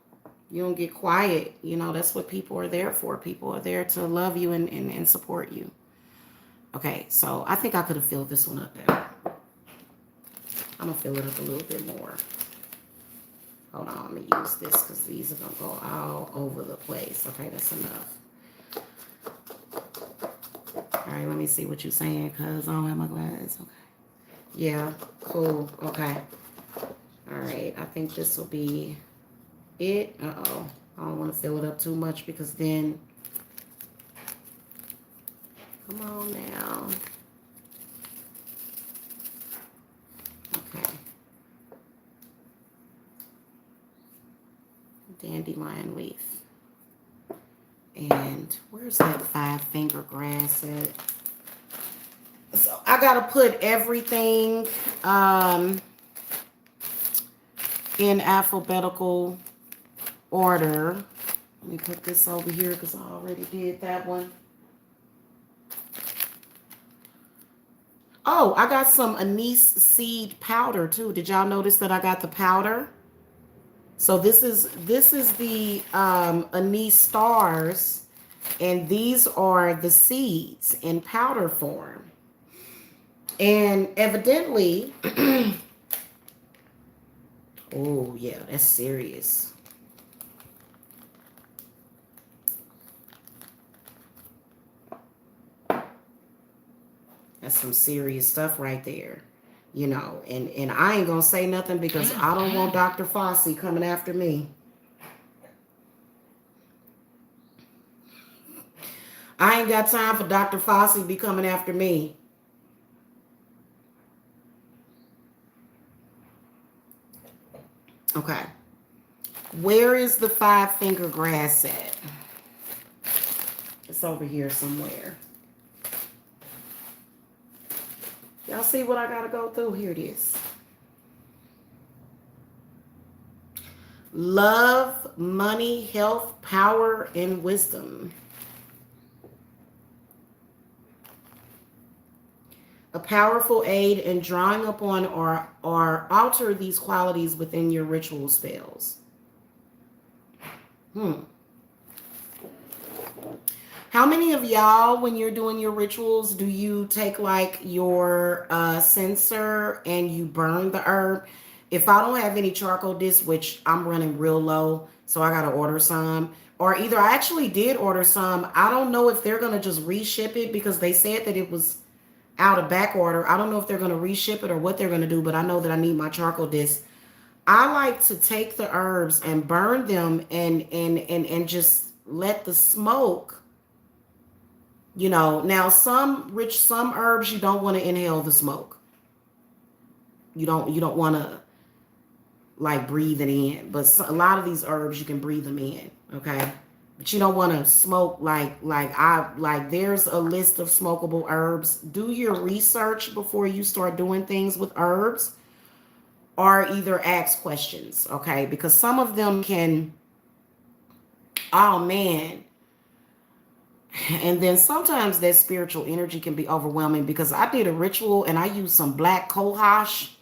You don't get quiet. You know, that's what people are there for. People are there to love you and support you. Okay, so I think I could have filled this one up better. I'm going to fill it up a little bit more. Hold on, I'm going to use this because these are going to go all over the place. Okay, that's enough. All right, let me see what you're saying because I don't have my glasses. Okay. Yeah, cool. Okay. All right, I think this will be it. Uh-oh. I don't want to fill it up too much because then... Come on now. Okay. Dandelion leaf. And where's that 5-finger grass at? So I gotta put everything in alphabetical order. Let me put this over here because I already did that one. Oh, I got some anise seed powder too. Did y'all notice that I got the powder? So this is the anise stars, and these are the seeds in powder form. And evidently, oh yeah, that's serious. That's some serious stuff right there. You know, and I ain't gonna say nothing because I don't want Dr. Fossey coming after me. I ain't got time for Dr. Fossey be coming after me. Okay. Where is the five-finger grass at? It's over here somewhere. Y'all see what I gotta go through? Here it is. Love, money, health, power, and wisdom. A powerful aid in drawing upon or alter these qualities within your ritual spells. How many of y'all, when you're doing your rituals, do you take like your censer and you burn the herb? If I don't have any charcoal discs, which I'm running real low, so I gotta order some. Or either I actually did order some. I don't know if they're gonna just reship it because they said that it was out of back order. I don't know if they're gonna reship it or what they're gonna do, but I know that I need my charcoal discs. I like to take the herbs and burn them and just let the smoke. You know, now some herbs you don't want to inhale the smoke. You don't want to like breathe it in, but a lot of these herbs you can breathe them in, okay? But you don't want to smoke like there's a list of smokable herbs. Do your research before you start doing things with herbs, or either ask questions, okay? Because some of them can, oh man. And then sometimes that spiritual energy can be overwhelming because I did a ritual and I used some black cohosh.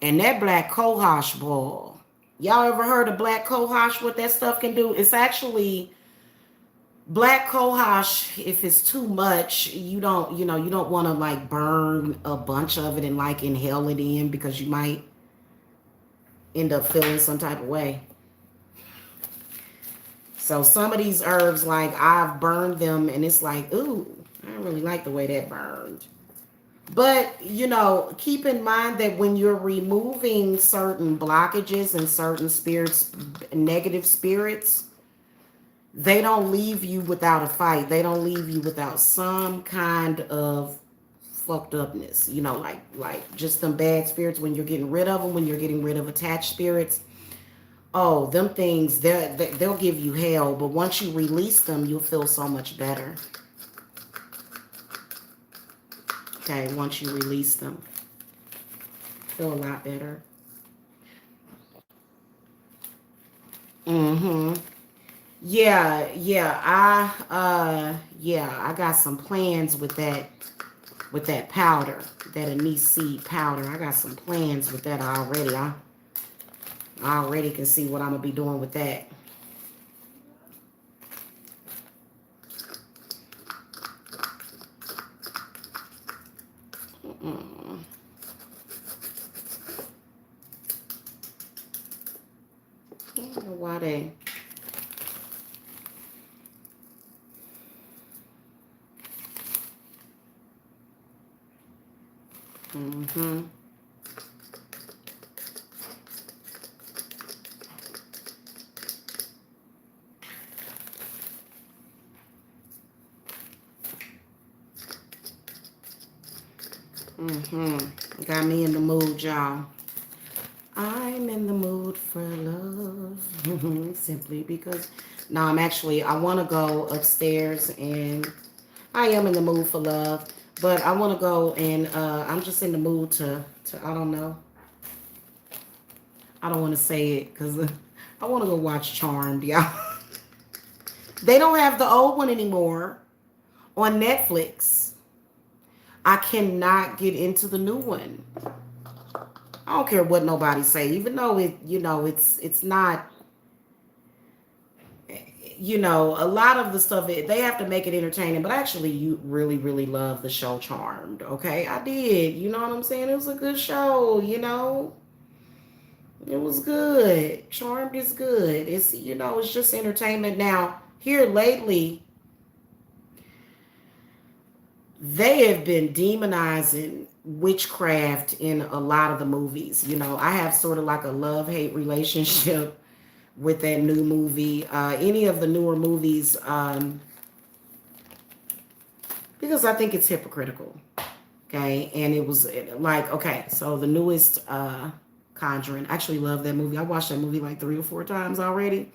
And that black cohosh, boy. Y'all ever heard of black cohosh? What that stuff can do? It's actually black cohosh. If it's too much, you don't want to like burn a bunch of it and like inhale it in because you might end up feeling some type of way. So some of these herbs, like I've burned them and it's like, ooh, I don't really like the way that burned. But, keep in mind that when you're removing certain blockages and certain spirits, negative spirits, they don't leave you without a fight. They don't leave you without some kind of fucked upness, like just them bad spirits. When you're getting rid of them, when you're getting rid of attached spirits, oh, them things, they'll give you hell. But once you release them, you'll feel so much better. Okay, once you release them, feel a lot better. Mm-hmm. Yeah. I got some plans with that powder, that anise seed powder. I got some plans with that already. I already can see what I'm gonna be doing with that. Mm-mm. I don't know why they. Mm-hmm. Mm-hmm. Got me in the mood, y'all. I'm in the mood for love. Simply because. No, I want to go upstairs and I am in the mood for love. But I want to go and I'm just in the mood to, I don't know. I don't want to say it because I want to go watch Charmed, y'all. They don't have the old one anymore on Netflix. I cannot get into the new one. I don't care what nobody say, even though it's not, a lot of the stuff, they have to make it entertaining, but actually you really, really love the show Charmed. Okay. I did. You know what I'm saying? It was a good show. It was good. Charmed is good. It's just entertainment. Now, here lately, they have been demonizing witchcraft in a lot of the movies. I have sort of like a love-hate relationship with that new movie. Any of the newer movies, because I think it's hypocritical. Okay. And it was like, okay, so the newest Conjuring. I actually love that movie. I watched that movie like 3 or 4 times already.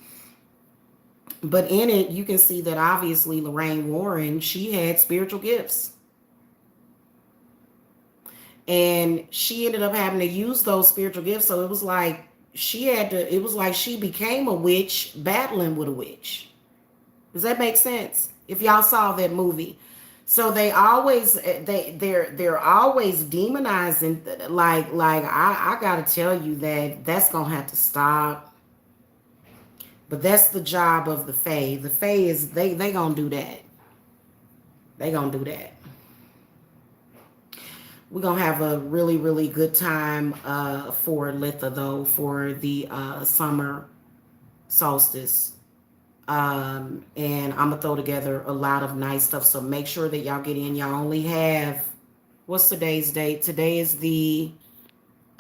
But in it, you can see that obviously Lorraine Warren, she had spiritual gifts. And she ended up having to use those spiritual gifts. So it was like it was like she became a witch battling with a witch. Does that make sense? If y'all saw that movie. So they're always demonizing, like I gotta tell you that's gonna have to stop. But that's the job of the Fae. The Fae is they gonna do that. They gonna do that. We're gonna have a really, really good time for Litha though, for the summer solstice. And I'm gonna throw together a lot of nice stuff. So make sure that y'all get in. Y'all only have, what's today's date? Today is the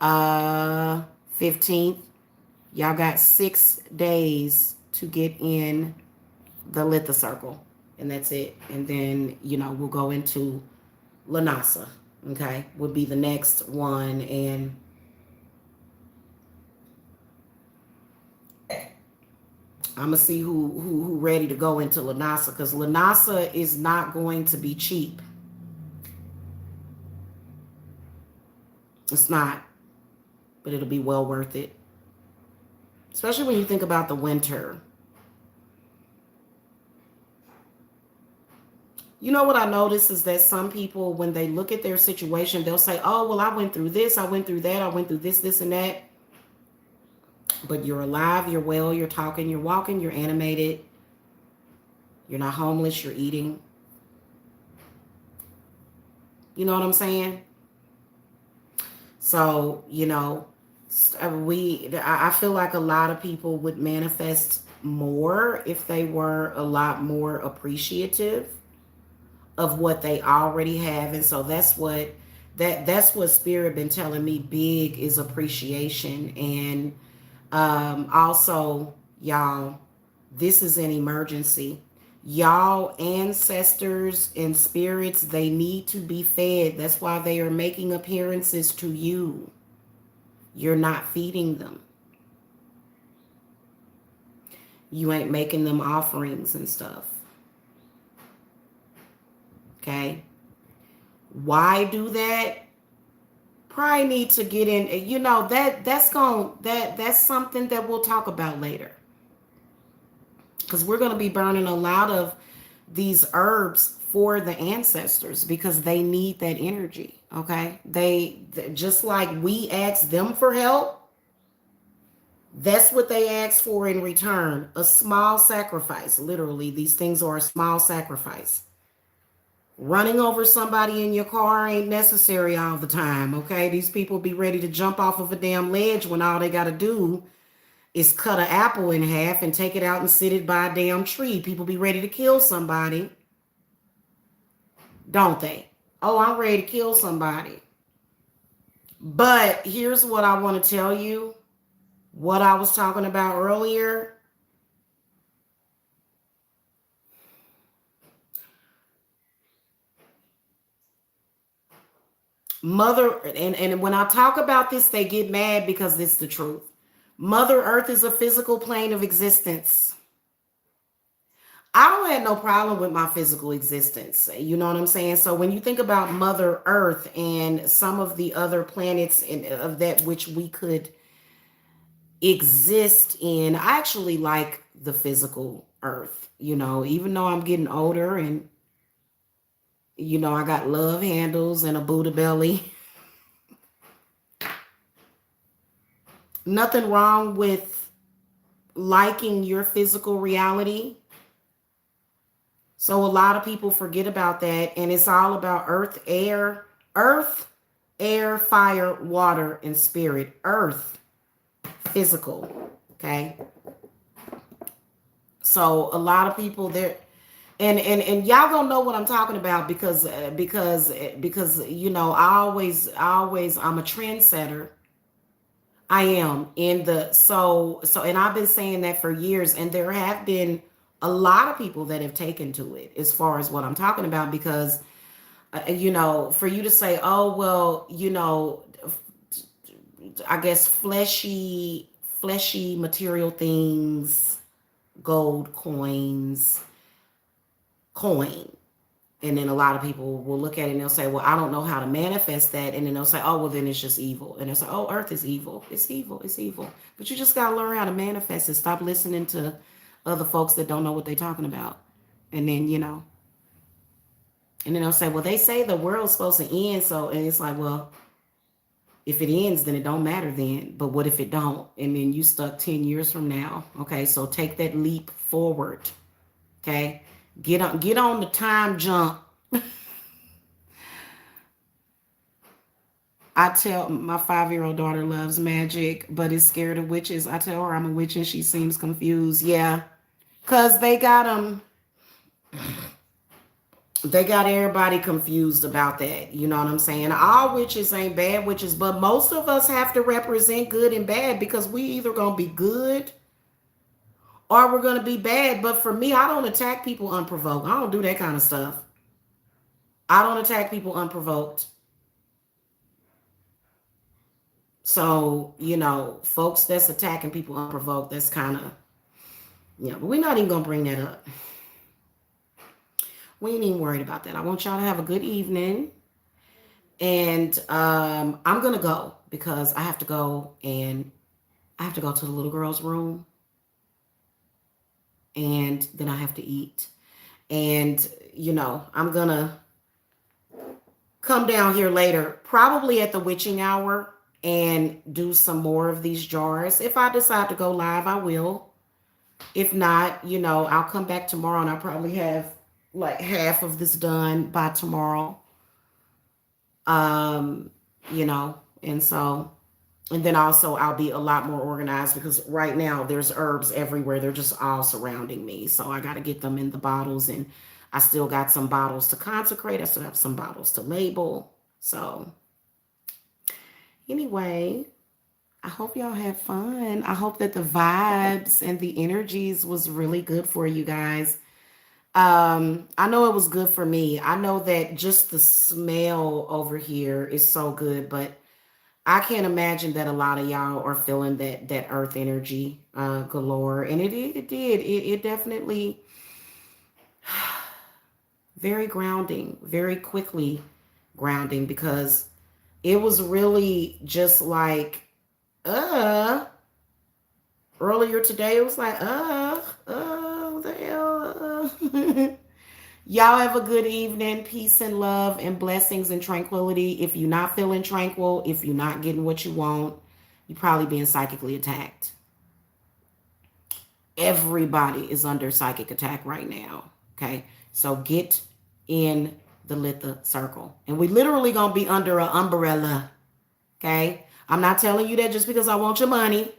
15th. Y'all got 6 days to get in the Litha circle. And that's it. And then, we'll go into Lanasa. Okay, would be the next one. And I'm gonna see who ready to go into Lanasa, because Lanasa is not going to be cheap. It's not, but it'll be well worth it, especially when you think about the winter. You know what I notice is that some people, when they look at their situation, they'll say, oh, well, I went through this, I went through that, I went through this, and that. But you're alive, you're well, you're talking, you're walking, you're animated. You're not homeless, you're eating. You know what I'm saying? So, I feel like a lot of people would manifest more if they were a lot more appreciative of what they already have. And so that's what Spirit been telling me big is appreciation. And also, y'all, this is an emergency. Y'all ancestors and spirits, they need to be fed. That's why they are making appearances to you. You're not feeding them. You ain't making them offerings and stuff. Okay. Why do that? Probably need to get in. That's something that we'll talk about later. Because we're going to be burning a lot of these herbs for the ancestors because they need that energy. Okay. They just like we ask them for help. That's what they ask for in return. A small sacrifice. Literally, these things are a small sacrifice. Running over somebody in your car ain't necessary all the time, okay? These people be ready to jump off of a damn ledge when all they got to do is cut an apple in half and take it out and sit it by a damn tree. People be ready to kill somebody, don't they? Oh, I'm ready to kill somebody. But here's what I want to tell you. What I was talking about earlier. Mother, and when I talk about this, they get mad because it's the truth. Mother Earth is a physical plane of existence. I don't have no problem with my physical existence. You know what I'm saying? So when you think about Mother Earth and some of the other planets of that which we could exist in, I actually like the physical Earth, even though I'm getting older and I got love handles and a Buddha belly. Nothing wrong with liking your physical reality. So a lot of people forget about that, and it's all about earth, air, fire, water, and spirit. Earth, physical. Okay. So a lot of people there, and y'all gonna know what I'm talking about because I'm a trendsetter. I am in the and I've been saying that for years, and there have been a lot of people that have taken to it as far as what I'm talking about because for you to say, oh well, I guess fleshy material things, gold coin. And then a lot of people will look at it and they'll say, well, I don't know how to manifest that. And then they'll say, oh, well, then it's just evil. And they'll say, oh, earth is evil. It's evil. It's evil. But you just got to learn how to manifest it. Stop listening to other folks that don't know what they're talking about. And then, and then they'll say, well, they say the world's supposed to end. And it's like, well, if it ends, then it don't matter then. But what if it don't? And then you stuck 10 years from now. Okay, so take that leap forward. Okay. Get on the time jump. I tell my 5-year-old daughter loves magic, but is scared of witches. I tell her I'm a witch and she seems confused. Yeah. Cause they got everybody confused about that. You know what I'm saying? All witches ain't bad witches, but most of us have to represent good and bad because we either gonna be good or we're gonna be bad. But for me, I don't attack people unprovoked. I don't do that kind of stuff. I don't attack people unprovoked. So, folks that's attacking people unprovoked, that's kind of, but we're not even gonna bring that up. We ain't even worried about that. I want y'all to have a good evening. And I'm gonna go because I have to go to the little girl's room. And then I have to eat. And, I'm gonna come down here later, probably at the witching hour, and do some more of these jars. If I decide to go live, I will. If not, I'll come back tomorrow and I'll probably have like half of this done by tomorrow. And then also I'll be a lot more organized because right now there's herbs everywhere. They're just all surrounding me. So I got to get them in the bottles, and I still got some bottles to consecrate. I still have some bottles to label. So anyway, I hope y'all had fun. I hope that the vibes and the energies was really good for you guys. I know it was good for me. I know that just the smell over here is so good, but I can't imagine that a lot of y'all are feeling that earth energy galore. And it did. It definitely very grounding, very quickly grounding, because it was really just like earlier today it was like the hell. Y'all have a good evening. Peace and love and blessings and tranquility. If you're not feeling tranquil, if you're not getting what you want, you're probably being psychically attacked. Everybody is under psychic attack right now. Okay. So get in the Litha circle. And we literally gonna be under an umbrella. Okay. I'm not telling you that just because I want your money.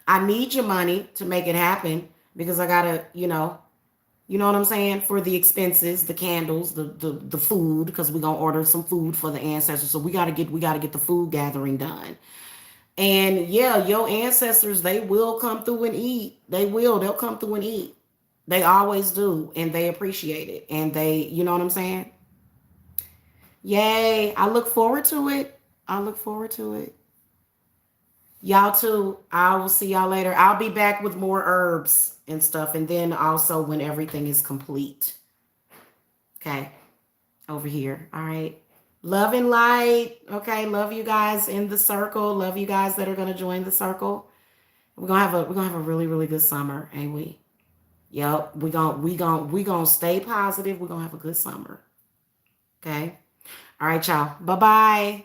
I need your money to make it happen because I gotta, you know what I'm saying? For the expenses, the candles, the food, because we're gonna order some food for the ancestors. So we gotta get the food gathering done. And yeah, your ancestors, they will come through and eat. They'll come through and eat. They always do, and they appreciate it. And they, you know what I'm saying? Yay. I look forward to it. Y'all too. I will see y'all later. I'll be back with more herbs and stuff. And then also when everything is complete. Okay. Over here. All right. Love and light. Okay. Love you guys in the circle. Love you guys that are going to join the circle. We're going to have a really, really good summer, ain't we? Yep. We gonna stay positive. We're going to have a good summer. Okay. All right, y'all. Bye-bye.